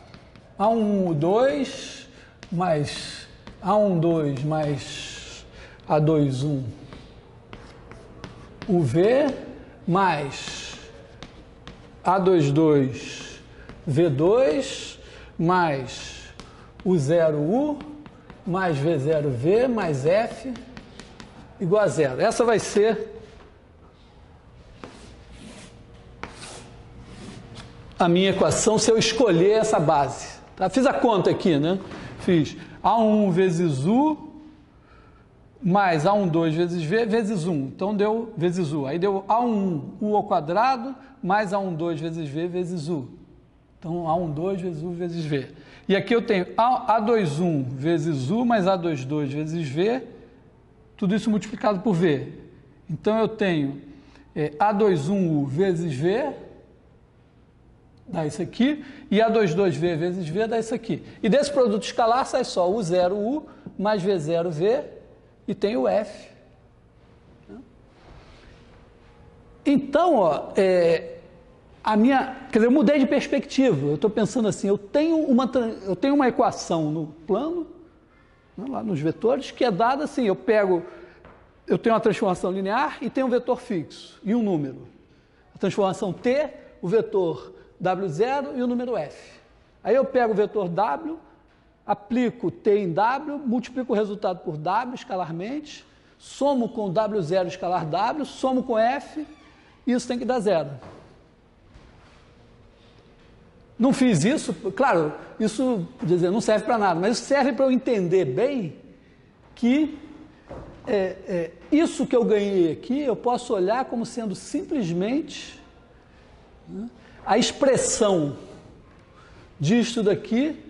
A11U2 mais A12 mais A21 UV mais A22 V2 mais U0U mais V0V mais F igual a 0. Essa vai ser a minha equação se eu escolher essa base. Tá? Fiz a conta aqui, né? Fiz A1 vezes U mais A12 vezes V vezes 1. Então deu vezes U. Aí deu A1 U ao quadrado mais A12 vezes V vezes U. Então A12 vezes U vezes V. E aqui eu tenho A21 vezes U mais A22 vezes V, tudo isso multiplicado por V. Então eu tenho A21U vezes V, dá isso aqui, e A22V vezes V dá isso aqui. E desse produto escalar sai só U0U mais V0V e tem o F. Então, ó, quer dizer, eu mudei de perspectiva. Eu estou pensando assim, eu tenho uma equação no plano, né, lá nos vetores, que é dada assim, eu tenho uma transformação linear e tenho um vetor fixo e um número. A transformação T, o vetor W0 e o número F. Aí eu pego o vetor W, aplico T em W, multiplico o resultado por W escalarmente, somo com W0 escalar W, somo com F, e isso tem que dar 0. Não fiz isso, claro, isso dizer, não serve para nada, mas isso serve para eu entender bem que isso que eu ganhei aqui, eu posso olhar como sendo simplesmente, né, a expressão disto daqui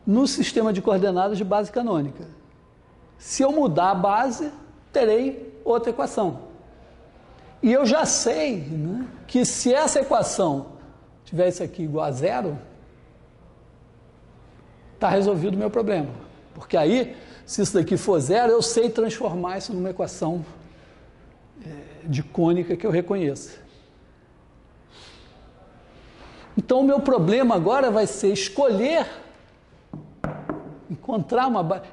no sistema de coordenadas de base canônica. Se eu mudar a base, terei outra equação. E eu já sei, né, que se essa equação tiver isso aqui igual a 0, está resolvido o meu problema. Porque aí, se isso daqui for 0, eu sei transformar isso numa equação de cônica que eu reconheça. Então, o meu problema agora vai ser escolher, encontrar uma base.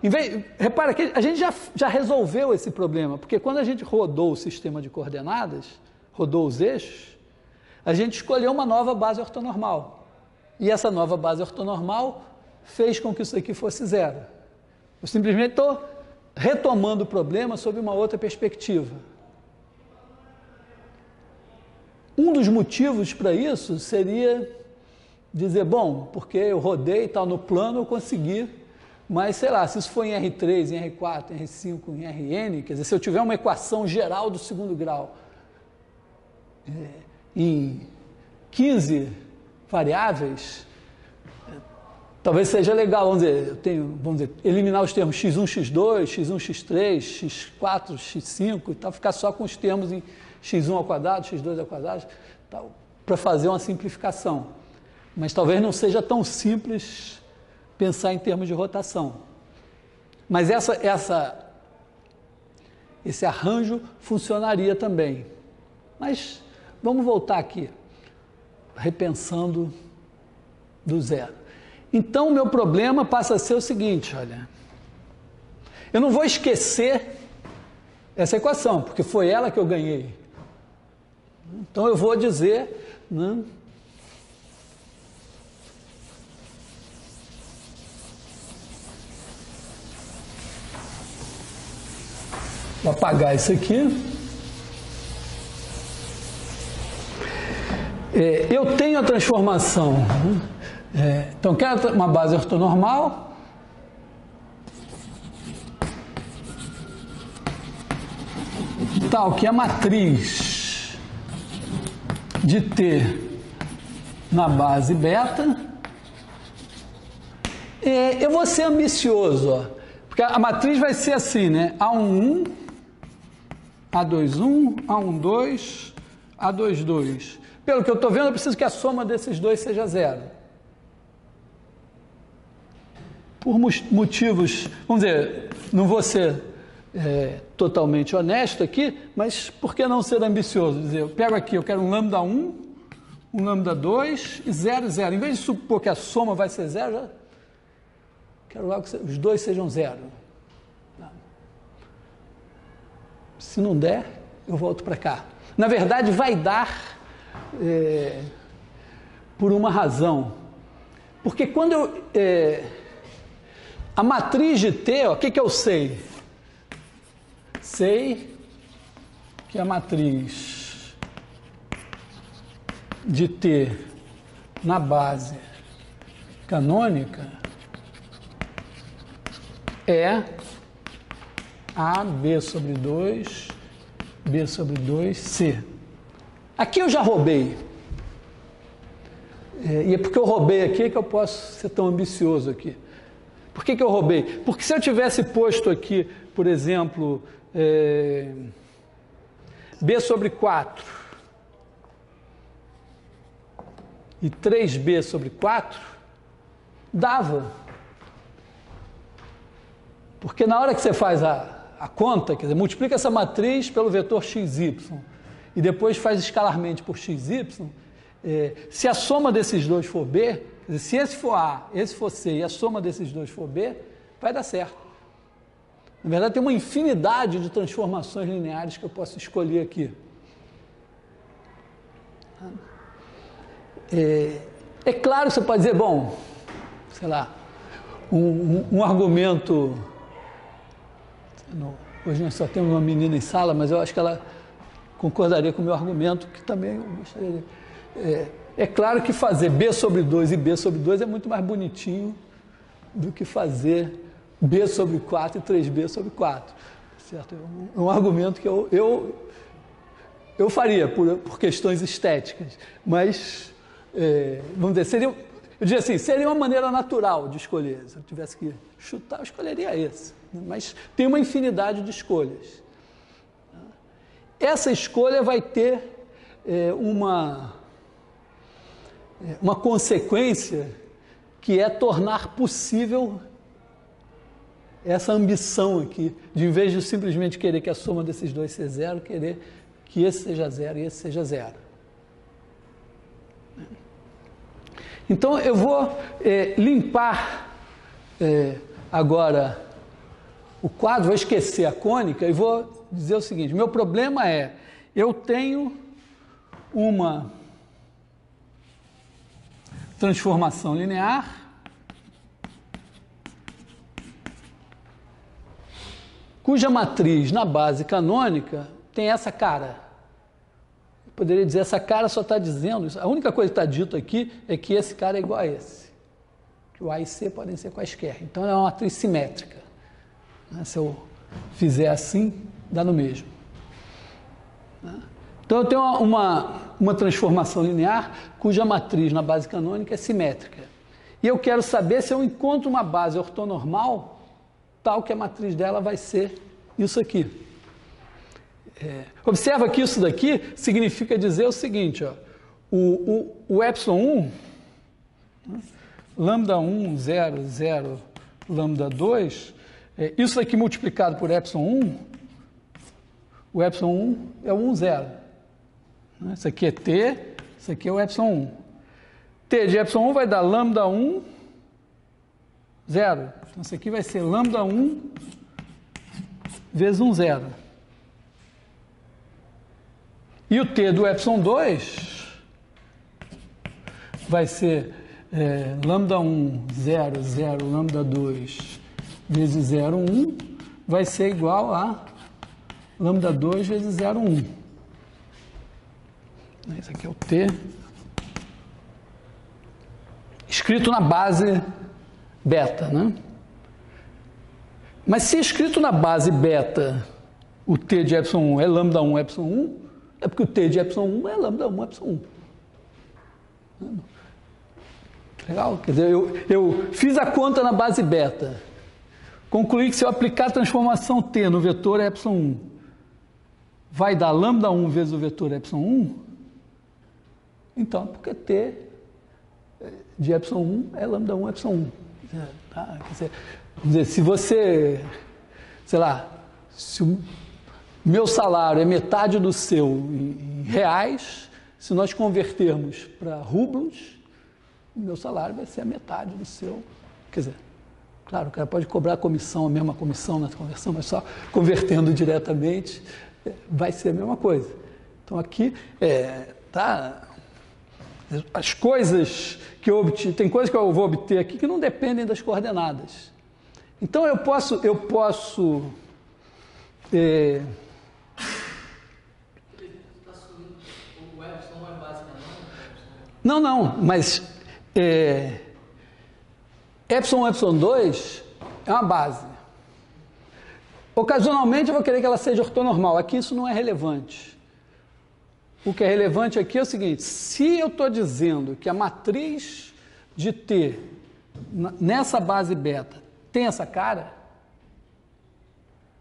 Repara que a gente já resolveu esse problema, porque quando a gente rodou o sistema de coordenadas, rodou os eixos, a gente escolheu uma nova base ortonormal. E essa nova base ortonormal fez com que isso aqui fosse 0. Eu simplesmente estou retomando o problema sob uma outra perspectiva. Um dos motivos para isso seria dizer, bom, porque eu rodei e tal, no plano eu consegui, mas sei lá, se isso for em R3, em R4, em R5, em Rn, quer dizer, se eu tiver uma equação geral do segundo grau em 15 variáveis, talvez seja legal, vamos dizer, eliminar os termos x1, x2, x1, x3, x4, x5 e tal, ficar só com os termos em x1 ao quadrado, x2 ao quadrado, para fazer uma simplificação. Mas talvez não seja tão simples pensar em termos de rotação. Mas esse arranjo funcionaria também. Mas vamos voltar aqui, repensando do 0. Então, o meu problema passa a ser o seguinte, olha. Eu não vou esquecer essa equação, porque foi ela que eu ganhei. Então, eu vou dizer, né, vou apagar isso aqui. Eu tenho a transformação, né? Então, quero uma base ortonormal. Tal que a matriz de T na base beta. Eu vou ser ambicioso, ó, porque a matriz vai ser assim, né? A11, A21, A12, A22. Pelo que eu estou vendo, eu preciso que a soma desses dois seja zero. Por motivos, vamos dizer, não vou ser totalmente honesto aqui, mas por que não ser ambicioso? Dizer, eu pego aqui, eu quero um lambda 1, um lambda 2 e 0, 0. Em vez de supor que a soma vai ser zero, já quero logo que os dois sejam zero. Se não der, eu volto para cá. Na verdade, vai dar por uma razão. Porque quando a matriz de T, o que eu sei? Sei que a matriz de T na base canônica é A, B sobre 2, B sobre 2, C. Aqui eu já roubei. E é porque eu roubei aqui que eu posso ser tão ambicioso aqui. Por que eu roubei? Porque se eu tivesse posto aqui, por exemplo, B sobre 4 e 3B sobre 4, dava. Porque na hora que você faz a conta, quer dizer, multiplica essa matriz pelo vetor xy e depois faz escalarmente por xy, se a soma desses dois for B, quer dizer, se esse for A, esse for C e a soma desses dois for B, vai dar certo. Na verdade, tem uma infinidade de transformações lineares que eu posso escolher aqui. É claro que você pode dizer, bom, sei lá, um argumento... Hoje nós só temos uma menina em sala, mas eu acho que ela concordaria com o meu argumento, que também eu gostaria de... É claro que fazer B sobre 2 e B sobre 2 é muito mais bonitinho do que fazer B sobre 4 e 3B sobre 4. Certo? É um argumento que eu faria por questões estéticas, mas, vamos dizer, eu diria assim, seria uma maneira natural de escolher. Se eu tivesse que chutar, eu escolheria esse. Mas tem uma infinidade de escolhas. Essa escolha vai ter uma consequência que é tornar possível essa ambição aqui, de em vez de simplesmente querer que a soma desses dois seja zero, querer que esse seja zero e esse seja zero. Então eu vou limpar agora o quadro, vou esquecer a cônica e vou dizer o seguinte, meu problema é, eu tenho uma transformação linear cuja matriz na base canônica tem essa cara. Eu poderia dizer, essa cara só está dizendo isso. A única coisa que está dito aqui é que esse cara é igual a esse. Que o A e C podem ser quaisquer. Então, é uma matriz simétrica. Se eu fizer assim, dá no mesmo. Então, eu tenho uma transformação linear cuja matriz na base canônica é simétrica. E eu quero saber se eu encontro uma base ortonormal tal que a matriz dela vai ser isso aqui. Observa que isso daqui significa dizer o seguinte, ó, o epsilon 1, lambda 1, 0, 0, lambda 2, isso aqui multiplicado por epsilon 1, o epsilon 1 é o 1, 0. Isso aqui é T, isso aqui é o epsilon 1. T de epsilon 1 vai dar lambda 1, 0. Então, isso aqui vai ser lambda 1 vezes 1, 0. E o T do epsilon 2 vai ser lambda 1, 0, 0, lambda 2 vezes 0, 1, vai ser igual a lambda 2 vezes 0, 1. Esse aqui é o T. Escrito na base beta, né? Mas se escrito na base beta o T de epsilon 1 é lambda 1, epsilon 1, é porque o T de epsilon 1 é lambda 1, epsilon 1. Legal? Quer dizer, eu fiz a conta na base beta. Concluí que se eu aplicar a transformação T no vetor ε1, vai dar lambda 1 vezes o vetor ε1. Então, porque T de ε1 é lambda 1 ε1. Tá? Quer dizer, se você, sei lá, se o meu salário é metade do seu em reais, se nós convertermos para rublos, o meu salário vai ser a metade do seu. Quer dizer, claro, o cara pode cobrar a mesma comissão na conversão, mas só convertendo diretamente vai ser a mesma coisa. Então aqui, tá, as coisas que eu obtive, tem coisas que eu vou obter aqui que não dependem das coordenadas. Então eu posso Não, mas epsilon, epsilon2 é uma base. Ocasionalmente eu vou querer que ela seja ortonormal. Aqui isso não é relevante. O que é relevante aqui é o seguinte: se eu estou dizendo que a matriz de T nessa base beta tem essa cara,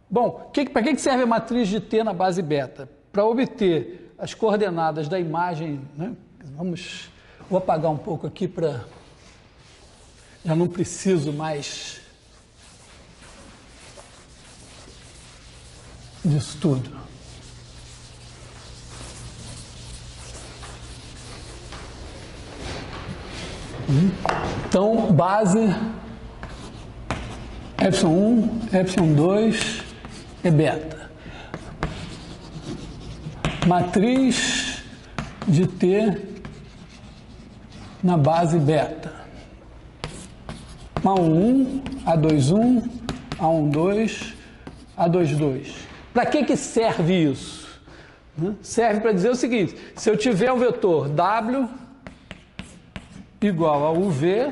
bom, para que serve a matriz de T na base beta? Para obter as coordenadas da imagem, né? Vou apagar um pouco aqui para... Já não preciso mais disso tudo. Então, base ε1, ε2 é beta. Matriz de T na base beta. A11, A21, A12, A22. Para que serve isso? Serve para dizer o seguinte: se eu tiver o vetor W igual a UV,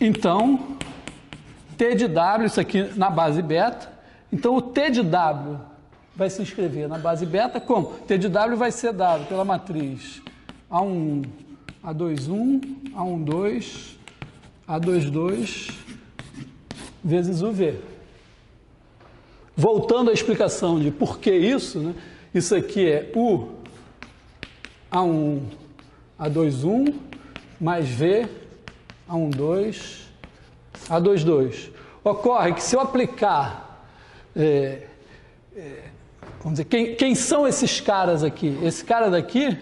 então T de W, isso aqui na base beta, então o T de W vai se escrever na base beta como? T de W vai ser dado pela matriz A11, A21, A12, A22 vezes UV. Voltando à explicação de por que isso, né? Isso aqui é U A1, A21 mais V A12, A22. Ocorre que se eu aplicar, vamos dizer, quem são esses caras aqui? Esse cara daqui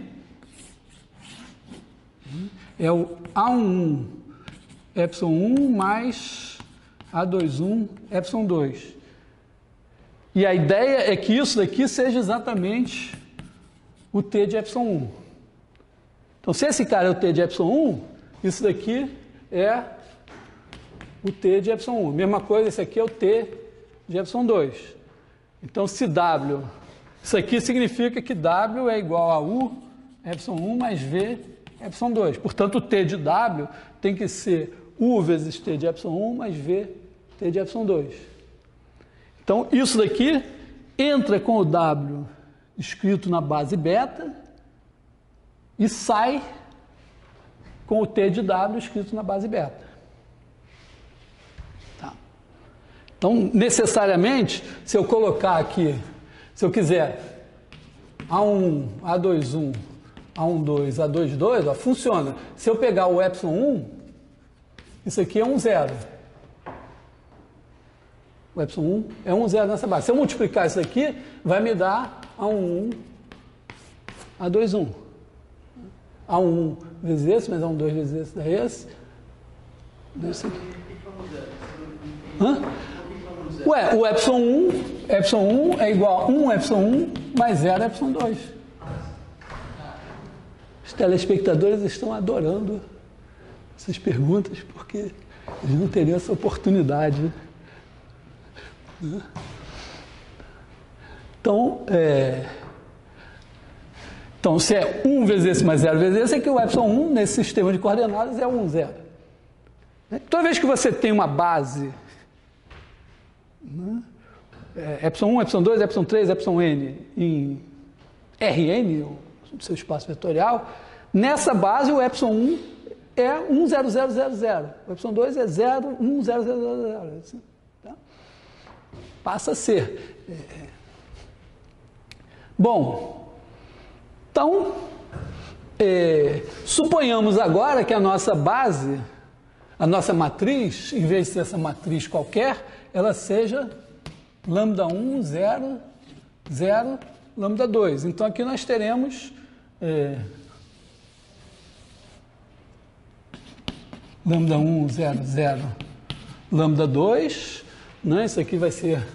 é o A11 ε1 mais A21 ε2. E a ideia é que isso daqui seja exatamente o T de ε1. Então, se esse cara é o T de ε1, isso daqui é o T de ε1. Mesma coisa, esse aqui é o T de ε2. Então, se W... Isso aqui significa que W é igual a U ε1 mais V ε2. Portanto, o T de W tem que ser U vezes T de ε1 mais V T de ε2. Então, isso daqui entra com o W escrito na base beta e sai com o T de W escrito na base beta. Tá. Então, necessariamente, se eu colocar aqui, se eu quiser A1, A21, A12, A22, ó, funciona. Se eu pegar o ε1, isso aqui é um zero. O ε1 é um zero nessa base. Se eu multiplicar isso aqui, vai me dar A11, A21. A1 vezes esse, mas A12 vezes esse, dá esse. Desse aqui. Hã? Ué, o ε1 é igual a 1 ε1 mais 0 ε2. Os telespectadores estão adorando essas perguntas, porque eles não teriam essa oportunidade. Então, se é 1 vezes esse mais 0 vezes esse, é que o ε1 nesse sistema de coordenadas é 1, 0. Toda vez que você tem uma base, né, ε1, ε2, ε3, εN em Rn, o seu espaço vetorial, Nessa base, o epsilon 1 é 1, 0, 0, 0, 0. O epsilon 2 é 0, 1, 0, 0, 0, 0. Tá? Passa a ser. Bom, então, suponhamos agora que a nossa base, a nossa matriz, em vez de ser essa matriz qualquer, ela seja lambda 1, 0, 0, lambda 2. Então, aqui nós teremos lambda 1, 0, 0, lambda 2, né? Isso aqui vai ser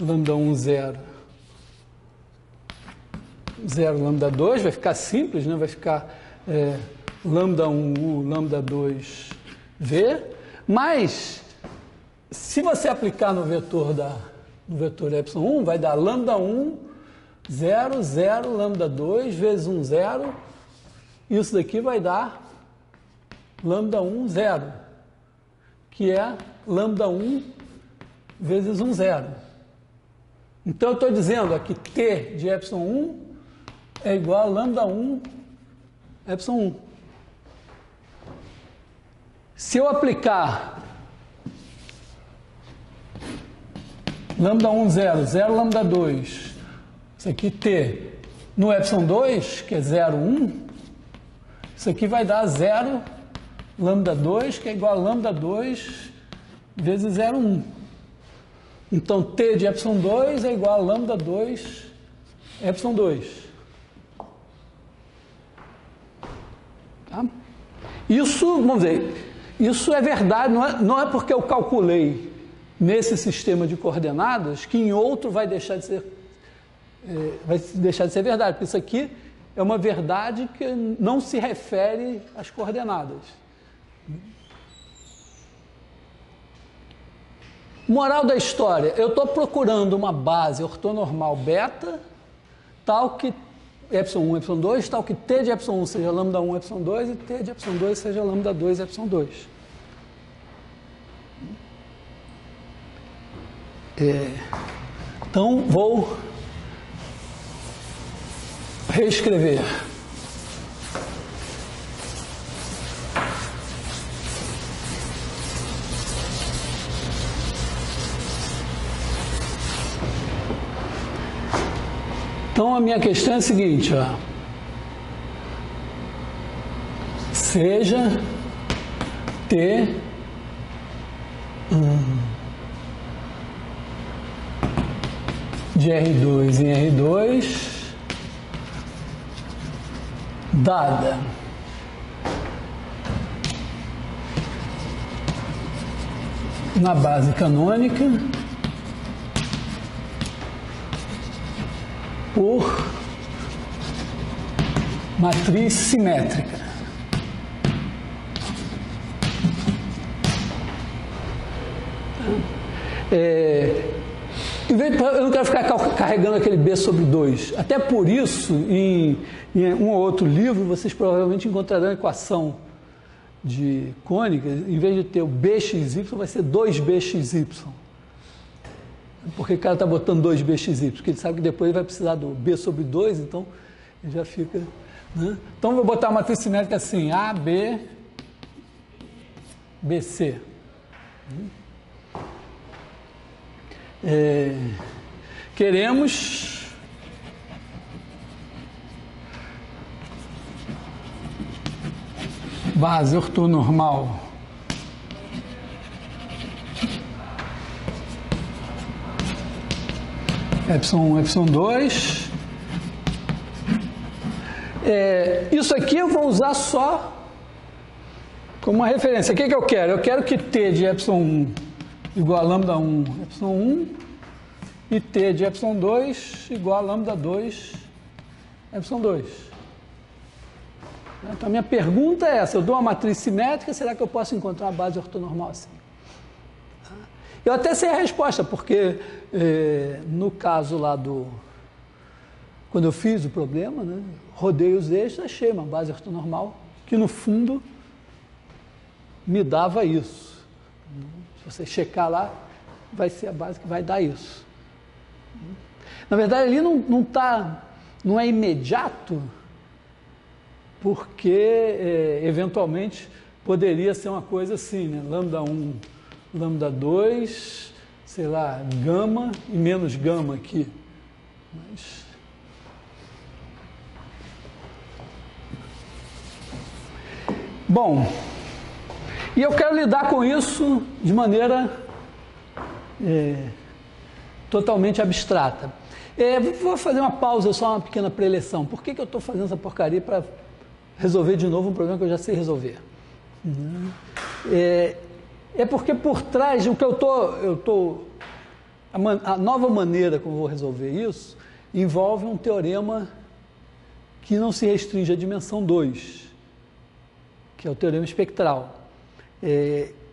lambda 1, 0, 0, lambda 2, vai ficar simples, né? Vai ficar lambda 1, U, lambda 2, V, mas se você aplicar no vetor epsilon 1, vai dar lambda 1, 0, 0, lambda 2, vezes 1, 0, isso daqui vai dar lambda 1, 0, que é lambda 1 vezes 1, 0. Então, eu estou dizendo aqui que T de epsilon 1 é igual a lambda 1 epsilon 1. Se eu aplicar lambda 1, 0, 0, lambda 2, isso aqui T, no epsilon 2, que é 0, 1, isso aqui vai dar 0, lambda 2, que é igual a lambda 2 vezes 0, 1. Então, T de epsilon 2 é igual a lambda 2 epsilon 2. Tá? Isso, vamos dizer, isso é verdade, não é porque eu calculei nesse sistema de coordenadas que em outro vai deixar de ser verdade, porque isso aqui é uma verdade que não se refere às coordenadas. Moral da história, eu estou procurando uma base ortonormal beta, tal que epsilon 1, epsilon 2, tal que T de epsilon 1 seja lambda 1, epsilon 2 e T de epsilon 2 seja lambda 2, epsilon 2. Então, vou reescrever. Então, a minha questão é a seguinte, ó. Seja T de R2 em R2 dada na base canônica por matriz simétrica. Eu não quero ficar carregando aquele B sobre 2. Até por isso, em um ou outro livro, vocês provavelmente encontrarão a equação de cônica, em vez de ter o BXY, vai ser 2BXY. Porque o cara está botando 2BXY, porque ele sabe que depois ele vai precisar do B sobre 2, então ele já fica... Né? Então, eu vou botar a matriz simétrica assim, A, B, BC. Queremos base ortonormal epsilon 1, epsilon 2. Isso aqui eu vou usar só como uma referência. O que eu quero? Eu quero que T de epsilon 1 igual a lambda 1, epsilon 1, e T de epsilon 2 igual a lambda 2, epsilon 2. Então, a minha pergunta é essa: eu dou uma matriz simétrica, será que eu posso encontrar uma base ortonormal assim? Eu até sei a resposta, porque no caso lá quando eu fiz o problema, né, rodei os eixos, achei uma base ortonormal que, no fundo, me dava isso. Se você checar lá, vai ser a base que vai dar isso. Na verdade, ali não é imediato, porque eventualmente poderia ser uma coisa assim, né? Lambda 1, lambda 2, sei lá, gama e menos gama aqui. Mas... Bom, e eu quero lidar com isso de maneira totalmente abstrata. Vou fazer uma pausa, só uma pequena preleção. Por que eu estou fazendo essa porcaria para resolver de novo um problema que eu já sei resolver? É porque por trás do que a nova maneira como eu vou resolver isso envolve um teorema que não se restringe à dimensão 2, que é o teorema espectral,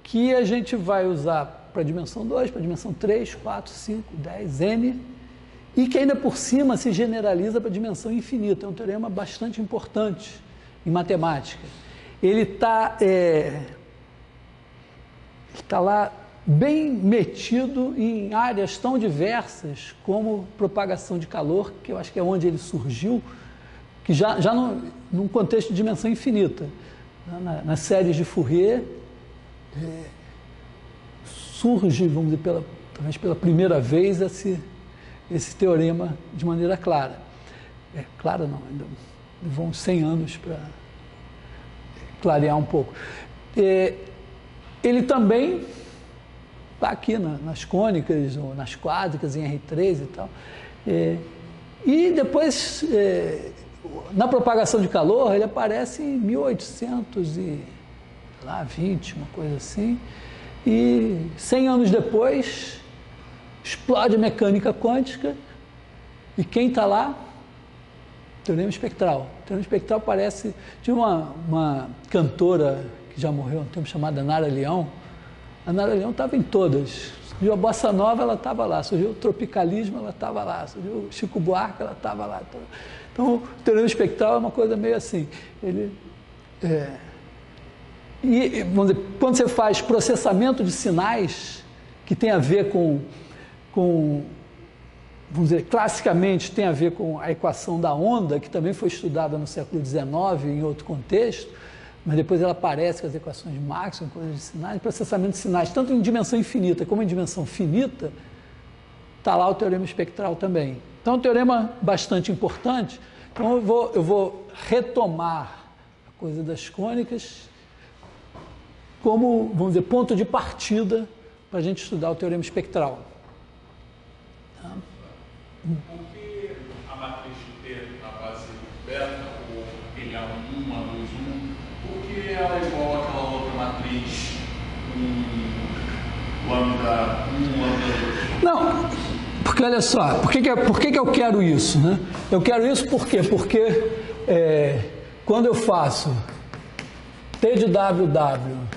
que a gente vai usar para a dimensão 2, para a dimensão 3, 4, 5, 10, n, e que ainda por cima se generaliza para a dimensão infinita. É um teorema bastante importante em matemática. Ele está lá bem metido em áreas tão diversas como propagação de calor, que eu acho que é onde ele surgiu, que já num contexto de dimensão infinita. Nas séries de Fourier, surge, vamos dizer, talvez pela primeira vez, esse teorema de maneira clara. Clara não, ainda vão uns 100 anos para clarear um pouco. Ele também está aqui nas cônicas, ou nas quádricas, em R3 e tal. E depois, na propagação de calor, ele aparece em 1820, uma coisa assim. E 100 anos depois, explode a mecânica quântica. E quem está lá? Teorema espectral. O teorema espectral parece... Tinha uma cantora que já morreu há um tempo, chamada Nara Leão. A Nara Leão estava em todas. Surgiu a Bossa Nova, ela estava lá. Surgiu o Tropicalismo, ela estava lá. Surgiu o Chico Buarque, ela estava lá. Então, o teorema espectral é uma coisa meio assim. E, vamos dizer, quando você faz processamento de sinais, que tem a ver com vamos dizer, classicamente tem a ver com a equação da onda, que também foi estudada no século XIX em outro contexto, mas depois ela aparece com as equações de Maxwell, coisas de sinais, processamento de sinais, tanto em dimensão infinita como em dimensão finita, está lá o teorema espectral também. Então, é um teorema bastante importante. Então, eu vou retomar a coisa das cônicas como, vamos dizer, ponto de partida para a gente estudar o teorema espectral. Tá? Por que a matriz de T na base beta, ou pilhar 1, A2, 1, por que ela é igual àquela outra matriz, lambda 1, lambda 2? Não, porque olha só, por que eu quero isso, né? Eu quero isso por quê? Porque quando eu faço T de WW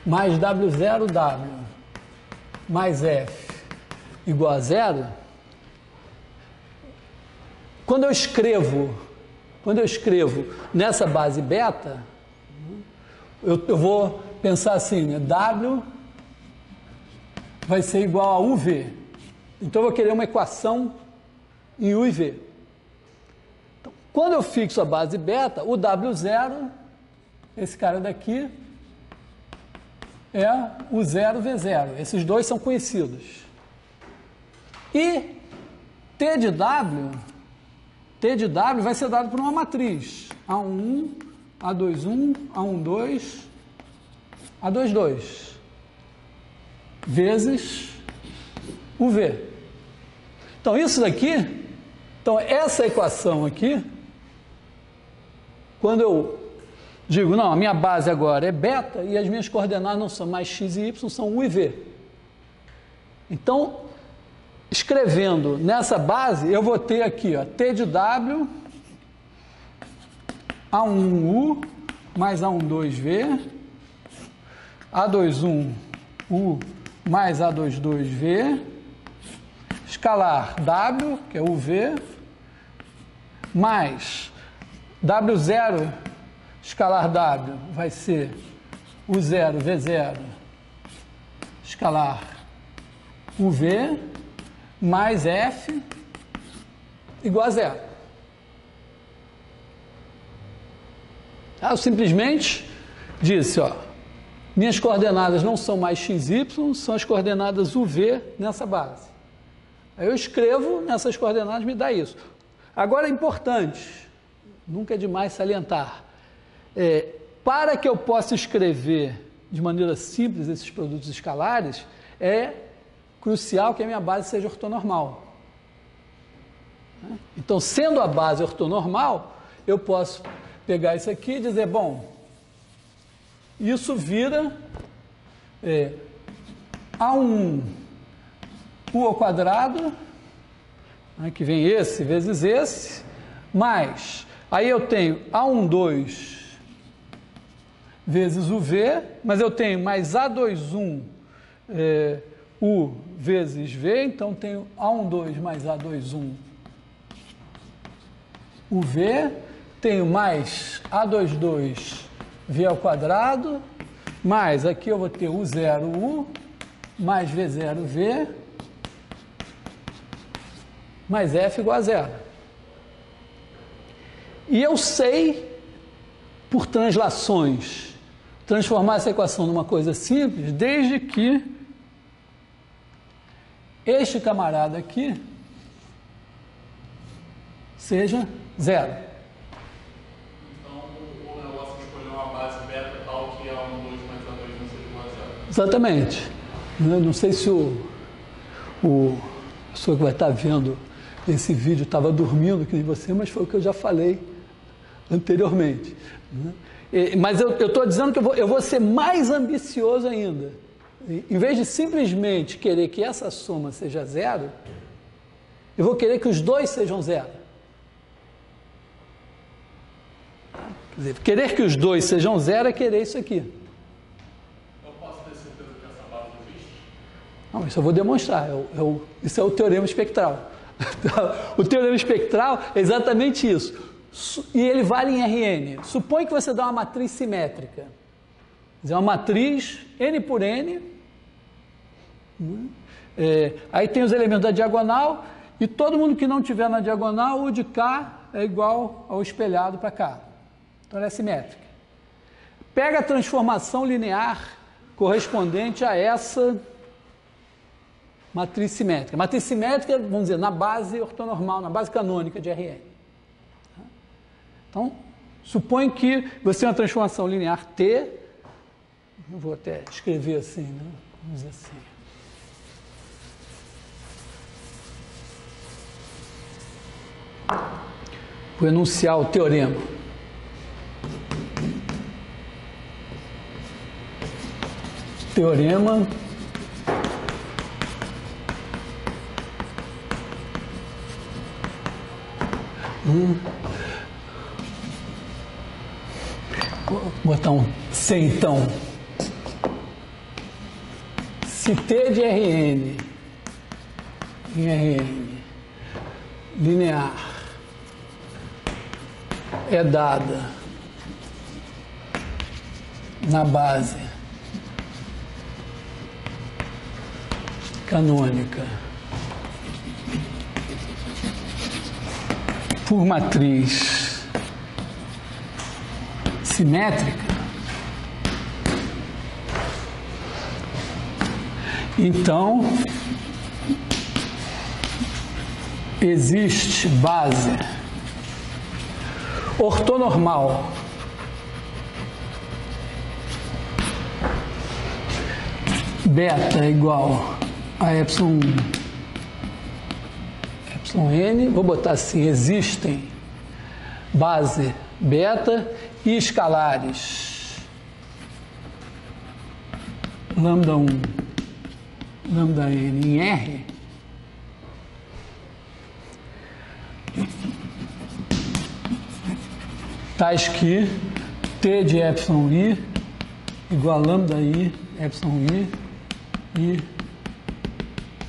mais W0W mais F igual a 0, quando eu escrevo nessa base beta, eu vou pensar assim, né? W vai ser igual a UV. Então, eu vou querer uma equação em U e V. Então, quando eu fixo a base beta, o W0, esse cara daqui, é o 0V0. Esses dois são conhecidos. E T de W vai ser dado por uma matriz. A1, A21, A12, A22. Vezes UV. Então, isso daqui, essa equação aqui, quando eu digo, não, a minha base agora é beta e as minhas coordenadas não são mais x e y, são u e v. Então, escrevendo nessa base, eu vou ter aqui, ó, T de W, A1U mais A12V, A21U mais A22V, escalar W, que é UV, mais W0, escalar W, vai ser U0, V0, escalar UV, mais F, igual a 0. Eu simplesmente disse, ó, minhas coordenadas não são mais x, y, são as coordenadas UV nessa base. Aí eu escrevo nessas coordenadas, me dá isso. Agora é importante, nunca é demais salientar, para que eu possa escrever de maneira simples esses produtos escalares, é crucial que a minha base seja ortonormal. Então, sendo a base ortonormal, eu posso pegar isso aqui e dizer, bom, isso vira A1 U ao quadrado, né, que vem esse vezes esse, mais, aí eu tenho A12 vezes UV, mas eu tenho mais A21 U vezes V, então tenho A12 mais A21 UV, tenho mais A22 V ao quadrado, mais aqui eu vou ter U0U, mais V0V, mais F igual a zero. E eu sei, por translações, transformar essa equação numa coisa simples, desde que este camarada aqui seja zero. Então, o negócio de escolher uma base beta tal que A12 mais A2 não seja igual a zero. Exatamente. Eu não sei se a pessoa que vai estar vendo esse vídeo estava dormindo que nem você, mas foi o que eu já falei anteriormente. Mas eu estou dizendo que eu vou ser mais ambicioso ainda. Em vez de simplesmente querer que essa soma seja zero, eu vou querer que os dois sejam zero. Quer dizer, querer que os dois sejam zero é querer isso aqui. Eu posso ter certeza que essa base existe? Não, isso eu vou demonstrar. Isso é o teorema espectral. O teorema espectral é exatamente isso. E ele vale em Rn. Supõe que você dá uma matriz simétrica. Quer dizer, uma matriz N por N. Aí tem os elementos da diagonal. E todo mundo que não tiver na diagonal, o de cá é igual ao espelhado para cá. Então ela é simétrica. Pega a transformação linear correspondente a essa matriz simétrica. Matriz simétrica, vamos dizer, na base ortonormal, na base canônica de Rn. Então, supõe que você tem uma transformação linear T, eu vou até escrever assim, né? Vamos dizer assim. Vou enunciar o teorema. Teorema Vou botar um C então. Se T de Rn em Rn linear é dada na base canônica por matriz simétrica, então existe base ortonormal beta igual a epsilon n, vou botar assim, existem base beta e escalares lambda 1, lambda n em R tais que T de epsilon I igual a lambda I, epsilon I e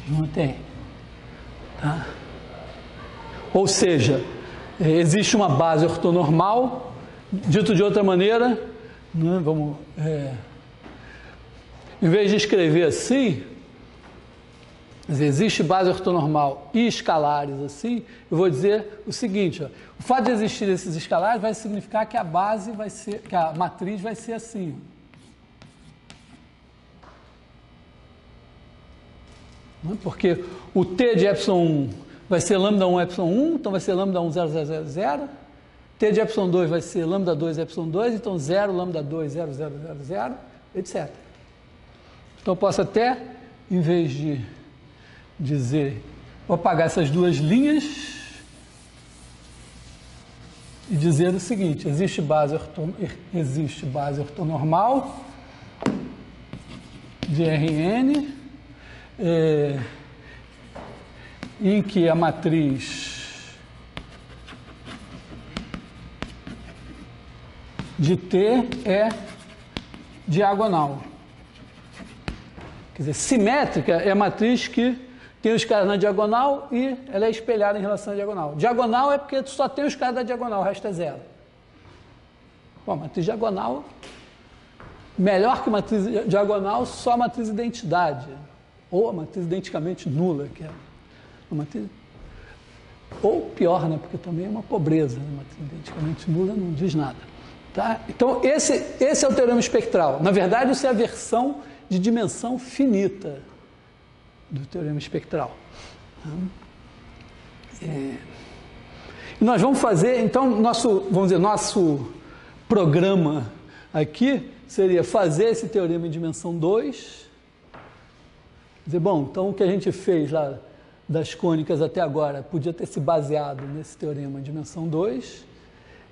junto N. Tá? Ou seja, existe uma base ortonormal, dito de outra maneira, né, em vez de escrever assim, Quer dizer, existe base ortonormal e escalares assim, eu vou dizer o seguinte, ó, o fato de existir esses escalares vai significar que a base vai ser, que a matriz vai ser assim. Porque o T de ε1 vai ser lambda 1 ε1, então vai ser lambda 1 0 0 0 0. T de ε2 vai ser lambda 2 ε2, então 0 lambda 2 0 0 0 0, etc. Então eu posso até, em vez de dizer, vou apagar essas duas linhas e dizer o seguinte, existe base ortonormal de Rn, em que a matriz de T é diagonal. Quer dizer, simétrica é a matriz que tem os caras na diagonal e ela é espelhada em relação à diagonal. Diagonal é porque só tem os caras da diagonal, o resto é zero. Bom, matriz diagonal, melhor que matriz diagonal, só a matriz identidade. Ou a matriz identicamente nula, que é uma matriz... Ou pior, né? Porque também é uma pobreza. Uma matriz identicamente nula não diz nada. Tá? Então, esse é o teorema espectral. Na verdade, isso é a versão de dimensão finita do teorema espectral. E nós vamos fazer, então, nosso programa aqui seria fazer esse teorema em dimensão 2. Dizer, bom, então o que a gente fez lá das cônicas até agora podia ter se baseado nesse teorema em dimensão 2.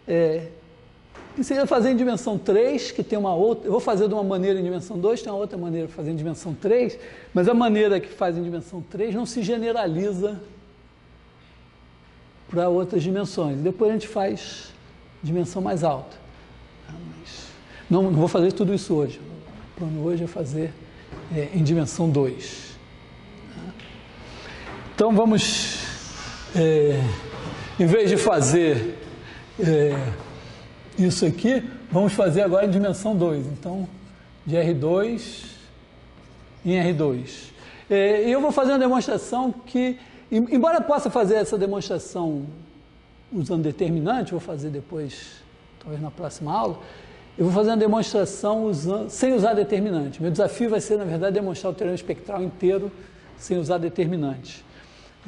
E seria fazer em dimensão 3, que tem uma outra... Eu vou fazer de uma maneira em dimensão 2, tem uma outra maneira de fazer em dimensão 3, mas a maneira que faz em dimensão 3 não se generaliza para outras dimensões. Depois a gente faz dimensão mais alta. Mas não vou fazer tudo isso hoje. O plano hoje é fazer em dimensão 2. Então vamos, em vez de fazer isso aqui, vamos fazer agora em dimensão 2. Então, de R2 em R2. E eu vou fazer uma demonstração que, embora eu possa fazer essa demonstração usando determinante, vou fazer depois, talvez na próxima aula, eu vou fazer uma demonstração sem usar determinante. Meu desafio vai ser, na verdade, demonstrar o teorema espectral inteiro sem usar determinante.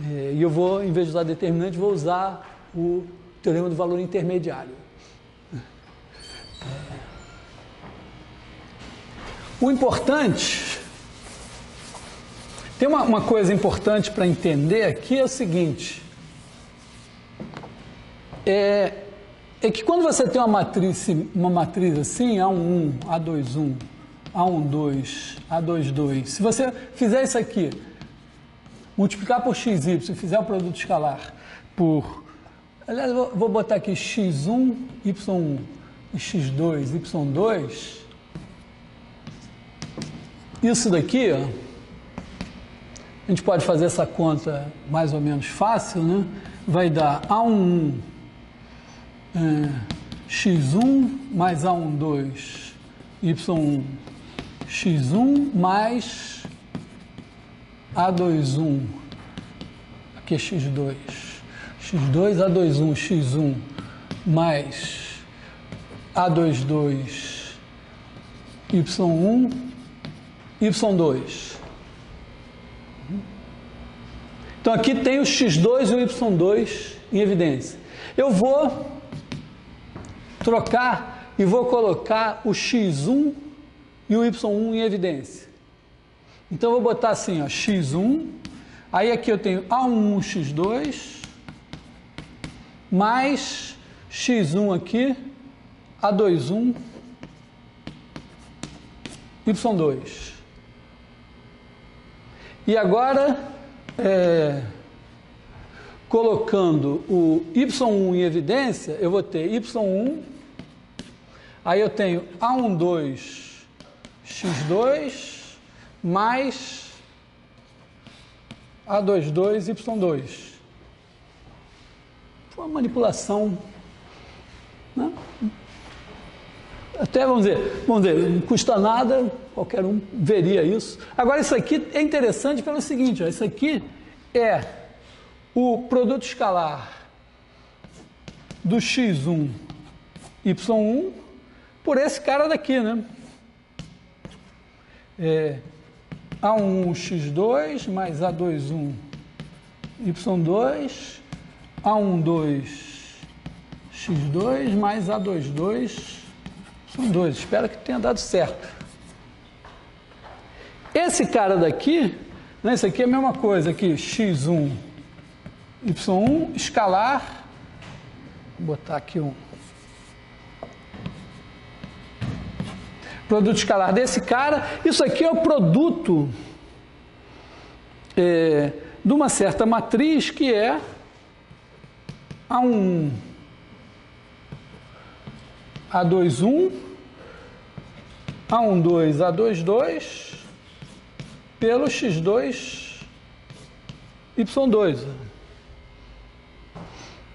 E eu vou, em vez de usar determinante, vou usar o teorema do valor intermediário. O importante, tem uma coisa importante para entender aqui, é o seguinte, é que quando você tem uma matriz assim, A11, A21, A12, A22, se você fizer isso aqui, multiplicar por xy e fizer o produto escalar por, aliás, eu vou botar aqui x1, y1 e x2, y2, isso daqui, ó, a gente pode fazer essa conta mais ou menos fácil, né? Vai dar A11 x1 mais A12 y1 x1 mais A21, aqui é x2, A21 x1 mais A22 y1 y2. Então aqui tem o x2 e o y2 em evidência. Eu vou trocar e vou colocar o x1 e o y1 em evidência. Então eu vou botar assim, ó, x1, aí aqui eu tenho A11 x2 mais x1 aqui, A21 y2. E agora, colocando o y1 em evidência, eu vou ter y1, aí eu tenho A12 x2 mais A22 y2. Foi uma manipulação, né? Até, vamos dizer, não custa nada, qualquer um veria isso. Agora, isso aqui é interessante pelo seguinte, ó, isso aqui é o produto escalar do x1, y1, por esse cara daqui, né? A11 x2 mais A21 y2, A12 x2 mais A22 y2. Espero que tenha dado certo. Esse cara daqui, né, isso aqui é a mesma coisa aqui, x1 y1 escalar, vou botar aqui um produto escalar desse cara. Isso aqui é o produto de uma certa matriz que é A11, A21, A12, A22 pelo x2, y2.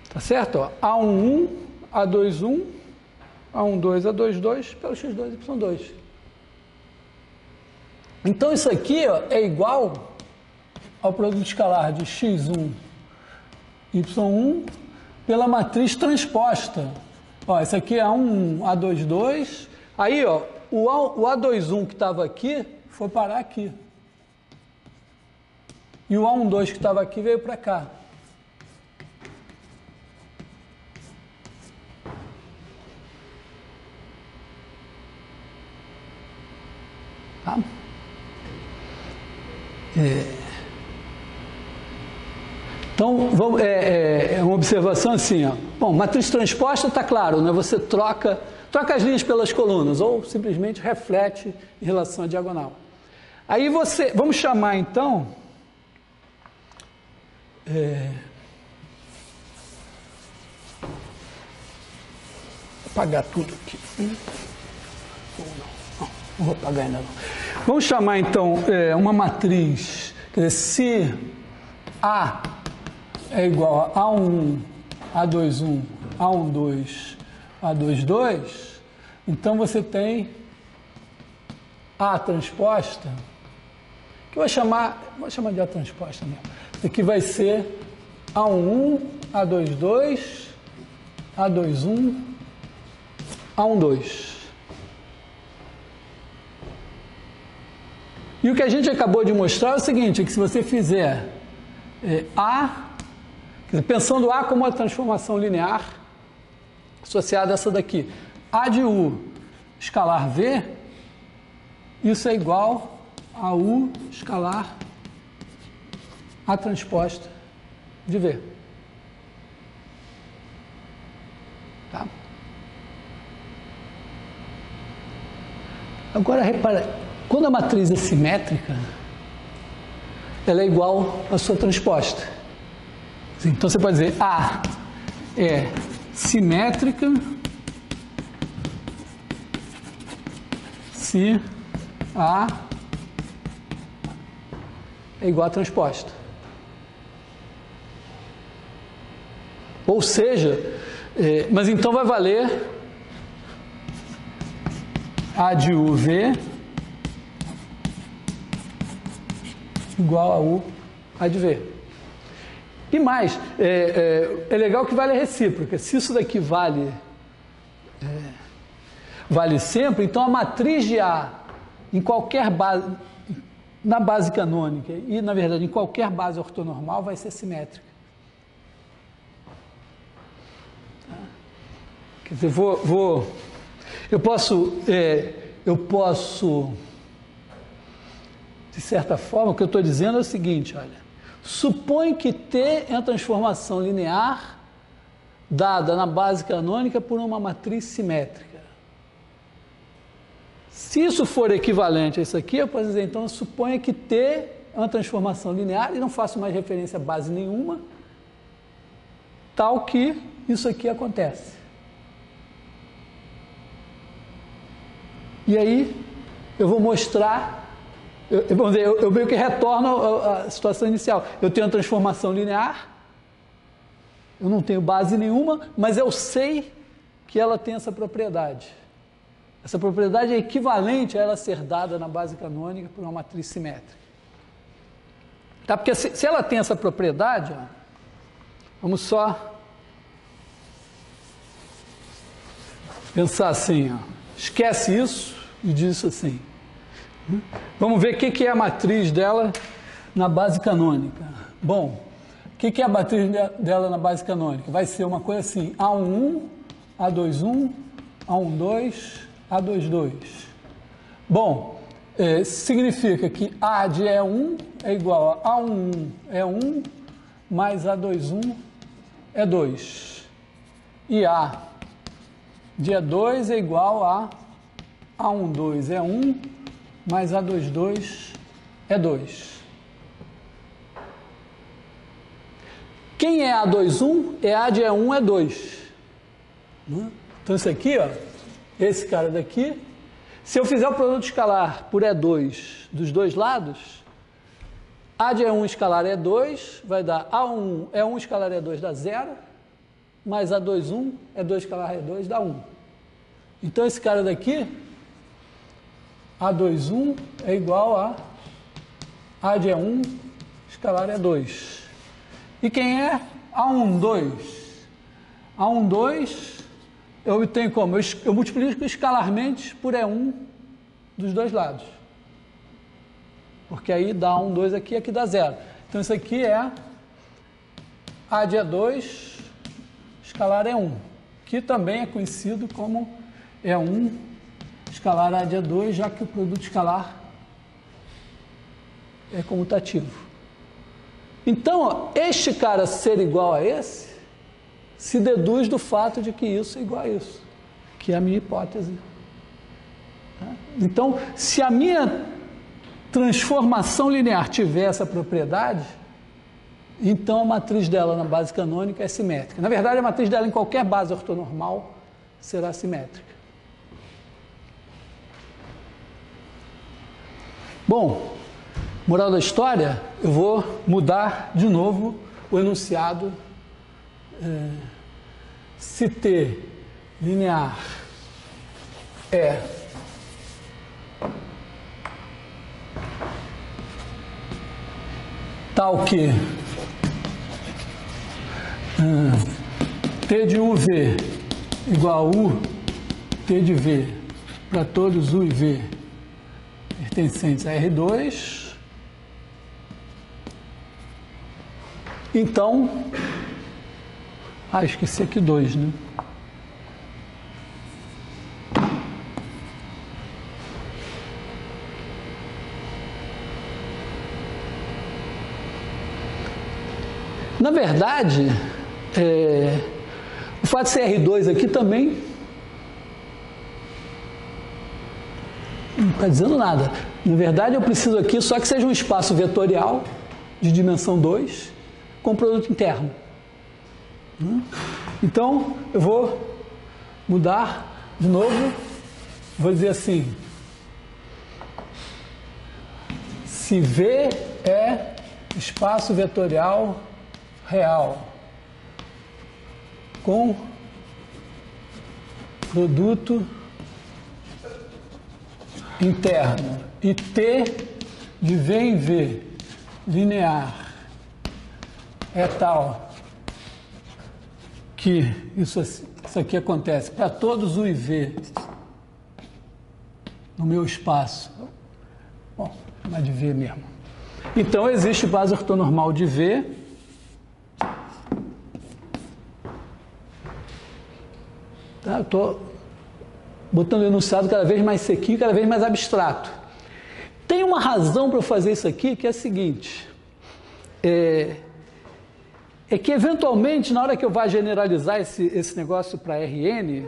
Tá certo? Ó, A11, A21, A12, A22 pelo x2, y2. Então, isso aqui, ó, é igual ao produto escalar de x1, y1 pela matriz transposta. Ó, esse aqui é A1, A22. Aí, ó, o A21 que estava aqui foi parar aqui. E o A12 que estava aqui veio para cá. Tá? Então, vamos, uma observação assim, ó. Bom, matriz transposta está claro, né? Você troca as linhas pelas colunas ou simplesmente reflete em relação à diagonal. Aí vamos chamar então, apagar tudo aqui. Não vou apagar ainda não. Vamos chamar então uma matriz, quer dizer, se A é igual a A1, A21, A12, A22, então você tem A transposta, que eu vou chamar de A transposta mesmo. Isso aqui vai ser A11, A22, A21, A12. E o que a gente acabou de mostrar é o seguinte, é que se você fizer A, pensando A como uma transformação linear, associada a essa daqui, A de U escalar V, isso é igual a U escalar A transposta de V. Tá? Agora, repara, quando a matriz é simétrica, ela é igual à sua transposta. Então, você pode dizer A é simétrica se A é igual à transposta. Ou seja, mas então vai valer A de UV igual a U A de V. E mais, é legal que vale a recíproca. Se isso daqui vale sempre, então a matriz de A em qualquer base, na base canônica e, na verdade, em qualquer base ortonormal vai ser simétrica. Quer dizer, eu posso, de certa forma, o que eu estou dizendo é o seguinte, olha, supõe que T é a transformação linear dada na base canônica por uma matriz simétrica. Se isso for equivalente a isso aqui, eu posso dizer, então, suponha que T é uma transformação linear, e não faço mais referência a base nenhuma, tal que isso aqui acontece. E aí, eu vou mostrar, eu meio que retorno à situação inicial. Eu tenho uma transformação linear, eu não tenho base nenhuma, mas eu sei que ela tem essa propriedade. Essa propriedade é equivalente a ela ser dada na base canônica por uma matriz simétrica. Tá? Porque se ela tem essa propriedade, ó, vamos só pensar assim, ó, esquece isso e diz isso assim. Vamos ver o que é a matriz dela na base canônica. Bom, o que é a matriz dela na base canônica? Vai ser uma coisa assim, A11, A21, A12, A22. Bom, significa que A de E1 é igual a A11 é 1, mais A21 é 2. E A de E2 é igual a A12 é 1, mais A22 é 2. Quem é A21? É A de E1 é 2. Então isso aqui, ó, esse cara daqui, se eu fizer o produto escalar por E2 dos dois lados, A de E1 escalar E2 vai dar A1, E1 escalar E2 dá 0, mais A21, E2 escalar E2 dá 1. Então esse cara daqui, A21 é igual a de E1 escalar E2. E quem é A12? A12 eu obtenho como? Eu multiplico escalarmente por E1 dos dois lados. Porque aí dá 1, 2 aqui, aqui dá 0. Então isso aqui é A de E2 escalar E1, que também é conhecido como E1 escalar A de E2, já que o produto escalar é comutativo. Então, ó, este cara ser igual a esse, se deduz do fato de que isso é igual a isso, que é a minha hipótese. Então, se a minha transformação linear tiver essa propriedade, então a matriz dela na base canônica é simétrica. Na verdade, a matriz dela em qualquer base ortonormal será simétrica. Bom, moral da história, eu vou mudar de novo o enunciado. Se T linear é tal que T de UV igual a U T de V para todos U e V pertencentes a R2, então, esqueci aqui 2, né? Na verdade, o fato de ser R2 aqui também não está dizendo nada. Na verdade, eu preciso aqui só que seja um espaço vetorial de dimensão 2 com produto interno. Então, eu vou mudar de novo, vou dizer assim, se V é espaço vetorial real com produto interno e T de V em V linear é tal que isso aqui acontece para todos U e V no meu espaço. Bom, chamar de V mesmo. Então, existe base ortonormal de V. Tá? Eu estou botando o enunciado cada vez mais sequinho, cada vez mais abstrato. Tem uma razão para eu fazer isso aqui, que é a seguinte. É que, eventualmente, na hora que eu vá generalizar esse negócio para Rn,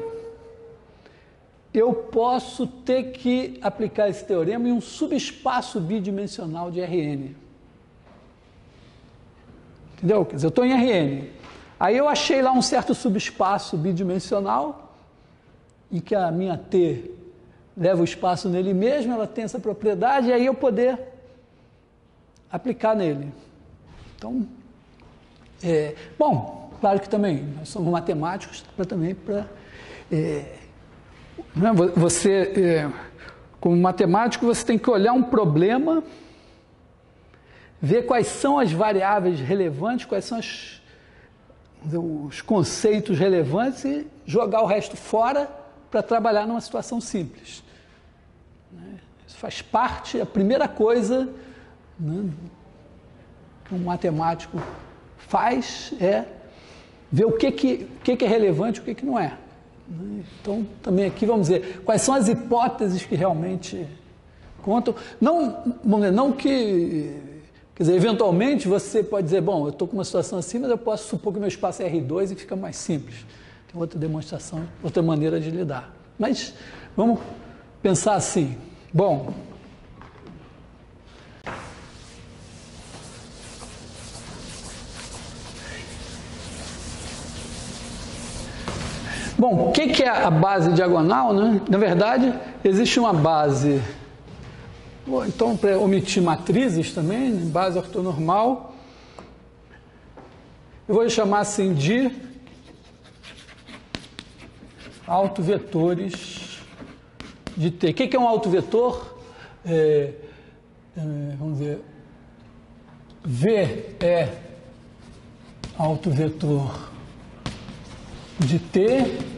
eu posso ter que aplicar esse teorema em um subespaço bidimensional de Rn. Entendeu? Quer dizer, eu estou em Rn. Aí eu achei lá um certo subespaço bidimensional, em que a minha T leva o espaço nele mesmo, ela tem essa propriedade, e aí eu poder aplicar nele. Então, bom, claro que também nós somos matemáticos também para né, você, como matemático, você tem que olhar um problema, ver quais são as variáveis relevantes, quais são os conceitos relevantes e jogar o resto fora para trabalhar numa situação simples. Isso faz parte, a primeira coisa, né, que um matemático faz é ver o que é relevante e o que não é. Então, também aqui vamos dizer quais são as hipóteses que realmente contam. Não que, quer dizer, eventualmente você pode dizer, bom, eu estou com uma situação assim, mas eu posso supor que o meu espaço é R2 e fica mais simples. Tem outra demonstração, outra maneira de lidar. Mas vamos pensar assim, bom, o que é a base diagonal, né? Na verdade, existe uma base, então para omitir matrizes também, base ortonormal, eu vou chamar assim de autovetores de T. O que é um autovetor? Vamos ver, V é autovetor de T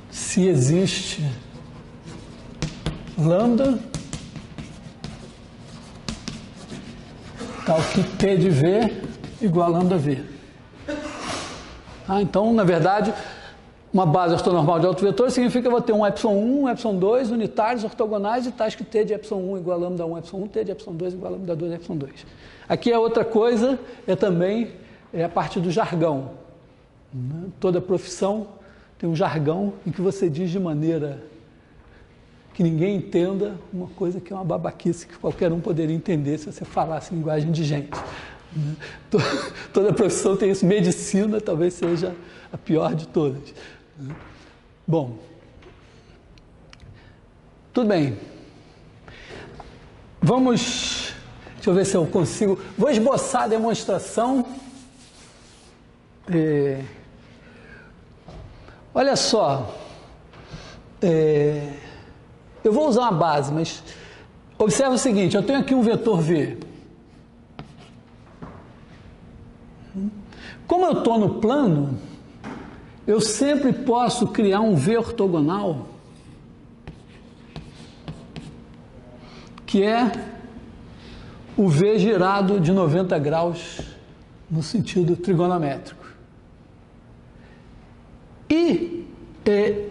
se existe lambda tal que T de V igual a lambda V. Então, na verdade, uma base ortonormal de autovetor significa que eu vou ter um epsilon 1, um epsilon 2 unitários ortogonais e tais que T de epsilon 1 igual a lambda 1, epsilon 1, T de epsilon 2 igual a lambda 2, epsilon 2. Aqui a outra coisa também a parte do jargão. Toda profissão tem um jargão em que você diz de maneira que ninguém entenda uma coisa que é uma babaquice que qualquer um poderia entender se você falasse em linguagem de gente. Toda profissão tem isso. Medicina talvez seja a pior de todas. Bom, tudo bem. Vamos, deixa eu ver se eu consigo. Vou esboçar a demonstração. Olha só, eu vou usar uma base, mas observa o seguinte, eu tenho aqui um vetor V. Como eu estou no plano, eu sempre posso criar um V ortogonal, que é o V girado de 90 graus no sentido trigonométrico. E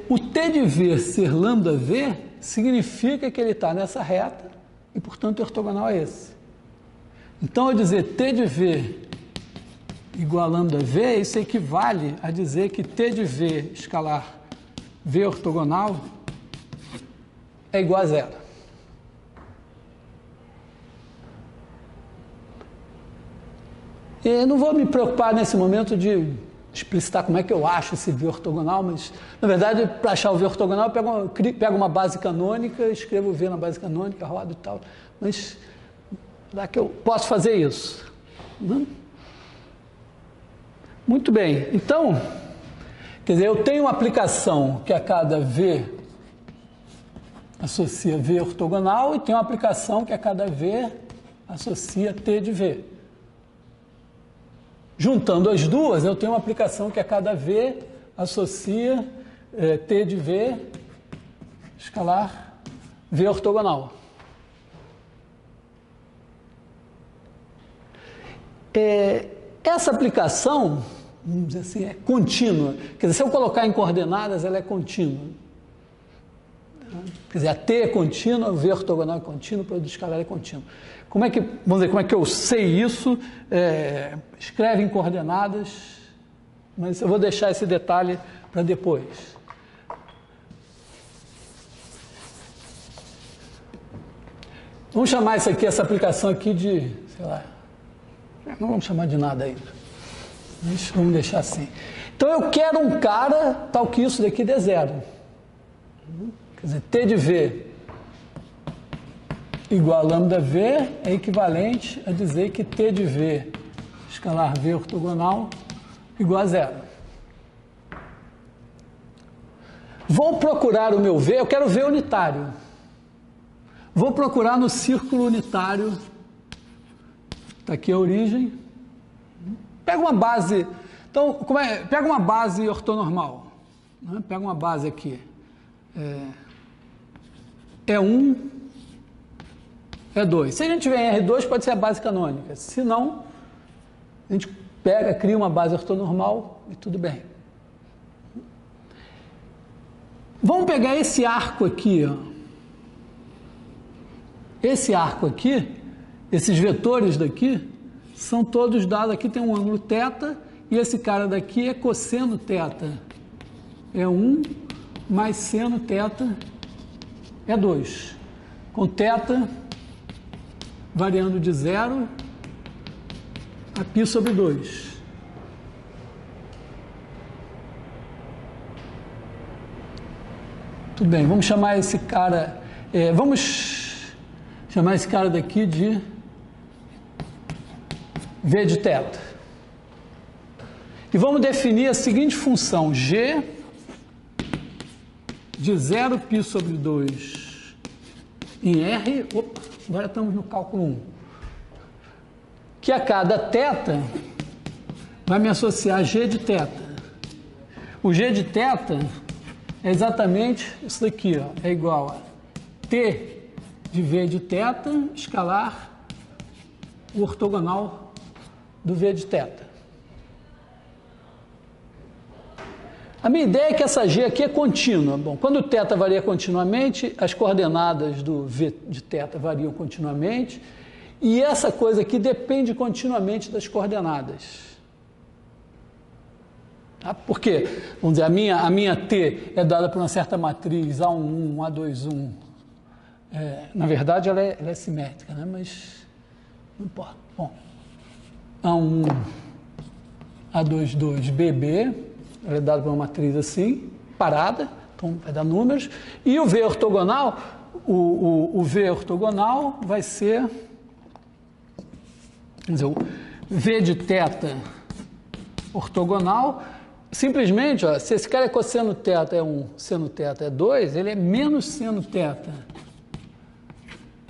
o T de V ser lambda V significa que ele está nessa reta e, portanto, o ortogonal é esse. Então, eu dizer T de V igual a lambda V, isso equivale a dizer que T de V escalar V ortogonal é igual a zero. E não vou me preocupar nesse momento de explicitar como é que eu acho esse V ortogonal, mas, na verdade, para achar o V ortogonal, eu pego uma base canônica, escrevo o V na base canônica, rodo e tal, mas será que eu posso fazer isso? Muito bem, então, quer dizer, eu tenho uma aplicação que a cada V associa V ortogonal e tenho uma aplicação que a cada V associa T de V. Juntando as duas, eu tenho uma aplicação que a cada V associa T de V escalar V ortogonal. Essa aplicação, vamos dizer assim, é contínua. Quer dizer, se eu colocar em coordenadas, ela é contínua. Quer dizer, a T é contínua, o V ortogonal é contínuo, o produto escalar é contínuo. Como é que, vamos dizer, como é que eu sei isso? Escreve em coordenadas, mas eu vou deixar esse detalhe para depois. Vamos chamar isso aqui, essa aplicação aqui de, sei lá, não vamos chamar de nada ainda. Mas vamos deixar assim. Então eu quero um cara tal que isso daqui dê zero. Quer dizer, T de V igual a lambda V é equivalente a dizer que T de V escalar V ortogonal igual a zero. Vou procurar o meu V, eu quero V unitário. Vou procurar no círculo unitário. Está aqui a origem. Pega uma base. Então, pega uma base ortonormal. Né? Pega uma base aqui. E1, E2. Se a gente tiver em R2, pode ser a base canônica. Se não, a gente pega, cria uma base ortonormal e tudo bem. Vamos pegar esse arco aqui, ó. Esse arco aqui, esses vetores daqui, são todos dados, aqui tem um ângulo θ, e esse cara daqui é cosseno θ. É 1 mais seno θ é 2. Com θ variando de 0 a π sobre 2. Tudo bem, vamos chamar esse cara, vamos chamar esse cara daqui de V de θ. E vamos definir a seguinte função, G de 0π sobre 2 em R, agora estamos no cálculo 1, que a cada θ vai me associar G de θ. O G de θ é exatamente isso daqui, ó, é igual a T de V de θ escalar o ortogonal do V de θ. A minha ideia é que essa G aqui é contínua. Bom, quando o θ varia continuamente, as coordenadas do V de θ variam continuamente, e essa coisa aqui depende continuamente das coordenadas. Tá? Por quê? Vamos dizer, a minha T é dada por uma certa matriz A11, A21. Na verdade, ela é simétrica, né? Mas não importa. Bom, A1, A22, BB, ela é dada por uma matriz assim, parada, então vai dar números. E o V ortogonal, o V ortogonal vai ser, vamos dizer, o V de θ ortogonal. Simplesmente, ó, se esse cara é cosseno θ é 1, seno θ é 2, ele é menos seno θ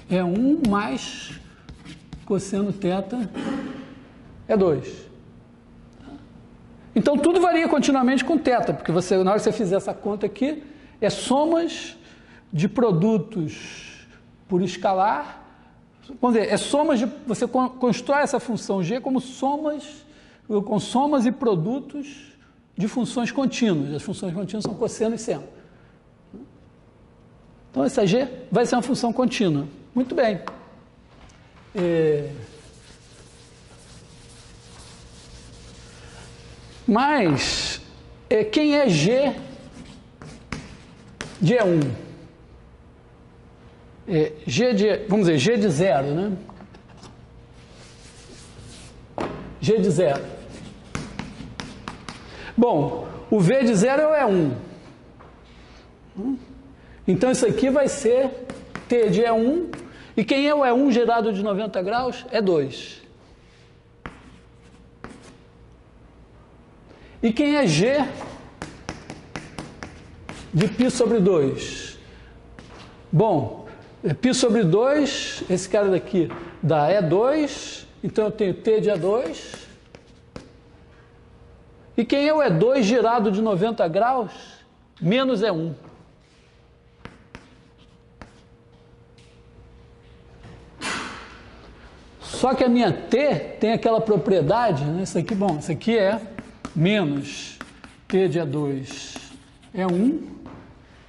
é 1 mais cosseno θ é 2. Então, tudo varia continuamente com θ, porque na hora que você fizer essa conta aqui, é somas de produtos por escalar. Vamos dizer, é somas de... Você constrói essa função G como com somas e produtos de funções contínuas. As funções contínuas são cosseno e seno. Então, essa G vai ser uma função contínua. Muito bem. Mas, quem é G de E1? Vamos dizer, G de 0, né? G de 0. Bom, o V de 0 é o E1. Então, isso aqui vai ser T de E1. E quem é o E1 gerado de 90 graus? É 2. E quem é G de π sobre 2? Bom, π sobre 2, esse cara daqui dá E2, então eu tenho T de E2. E quem é o E2 girado de 90 graus? Menos E1. Só que a minha T tem aquela propriedade, né? Isso aqui, bom, isso aqui é menos T de E2 é 1,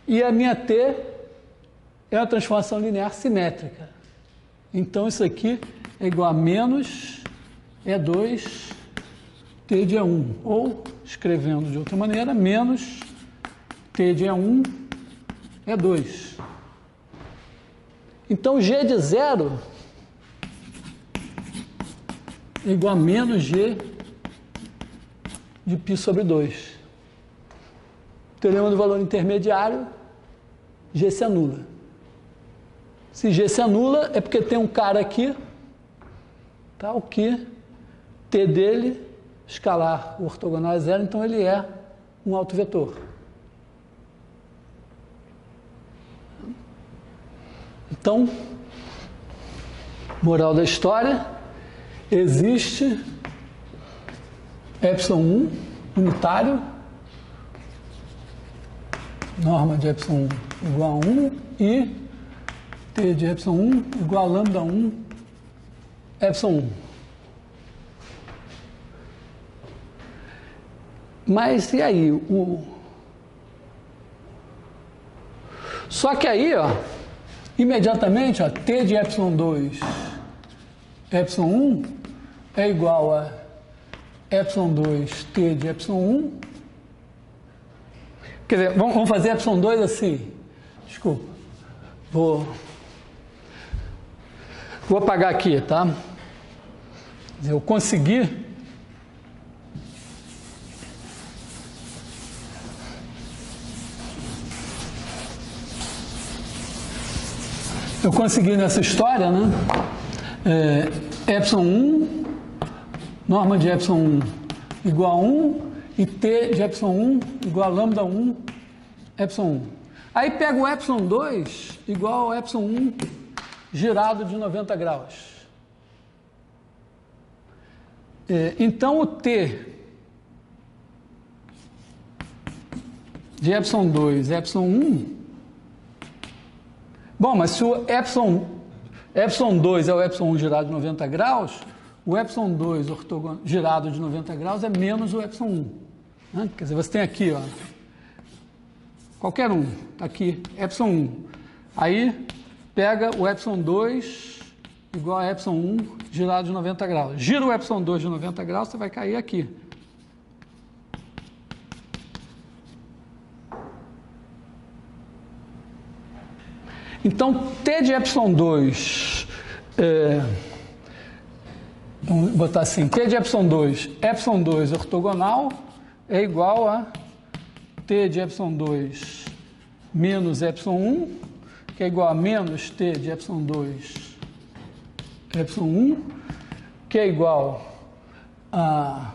e a minha T é uma transformação linear simétrica. Então, isso aqui é igual a menos E2 T de E1, ou, escrevendo de outra maneira, menos T de E1 é 2. Então, G de 0 é igual a menos G de π sobre 2. Teorema do valor intermediário, G se anula. Se G se anula, é porque tem um cara aqui, tá? O que T dele, escalar, o ortogonal é 0, então ele é um autovetor. Então, moral da história, existe ε1 unitário, norma de ε1 igual a 1 e T de ε1 igual a lambda 1 ε1. Mas e aí? Só que aí, ó, imediatamente, ó, T de ε2 ε1 é igual a ε2 T de ε1. Quer dizer, vamos fazer ε2 assim. Desculpa. Vou apagar aqui, tá? Quer dizer, eu consegui nessa história, né? ε1, norma de ε1 igual a 1 e T de ε1 igual a lambda 1 ε1. Aí pego o ε2 igual a ε1 girado de 90 graus. Então o T de ε2 é ε1. Bom, mas se o ε2 é o ε1 girado de 90 graus, o ε2 ortogonal girado de 90 graus é menos o ε1. Né? Quer dizer, você tem aqui, ó, qualquer um, está aqui, ε1. Aí pega o ε2 igual a ε1 girado de 90 graus. Gira o ε2 de 90 graus, você vai cair aqui. Então, T de ε2, vamos botar assim, T de ε2 ortogonal é igual a T de ε2 menos ε1, que é igual a menos T de ε2 ε1, que é igual a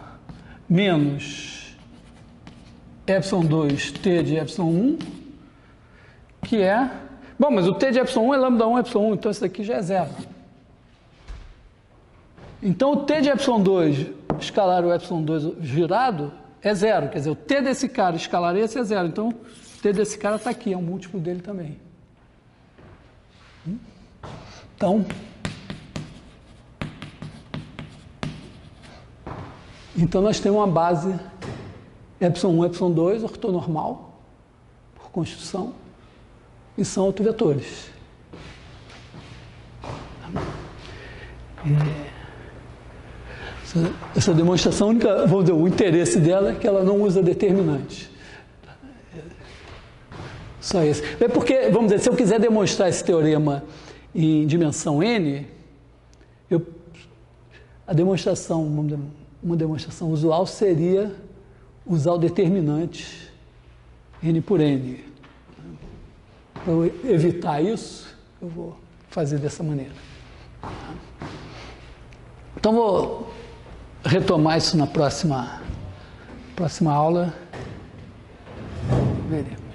menos ε2 T de ε1, que é... Bom, mas o T de ε1 é lambda 1 ε1, então isso daqui já é zero. Então o T de ε2 escalar o ε2 girado é zero, quer dizer, o T desse cara escalar esse é zero, então o T desse cara está aqui, é um múltiplo dele também. Então nós temos uma base ε1, ε2 ortonormal, por construção, e são autovetores. Essa demonstração, única, vamos dizer, o interesse dela é que ela não usa determinante. Só esse. É porque, vamos dizer, se eu quiser demonstrar esse teorema em dimensão n, a demonstração, uma demonstração usual seria usar o determinante n por n. Para eu evitar isso, eu vou fazer dessa maneira. Então, vou retomar isso na próxima aula. Veremos.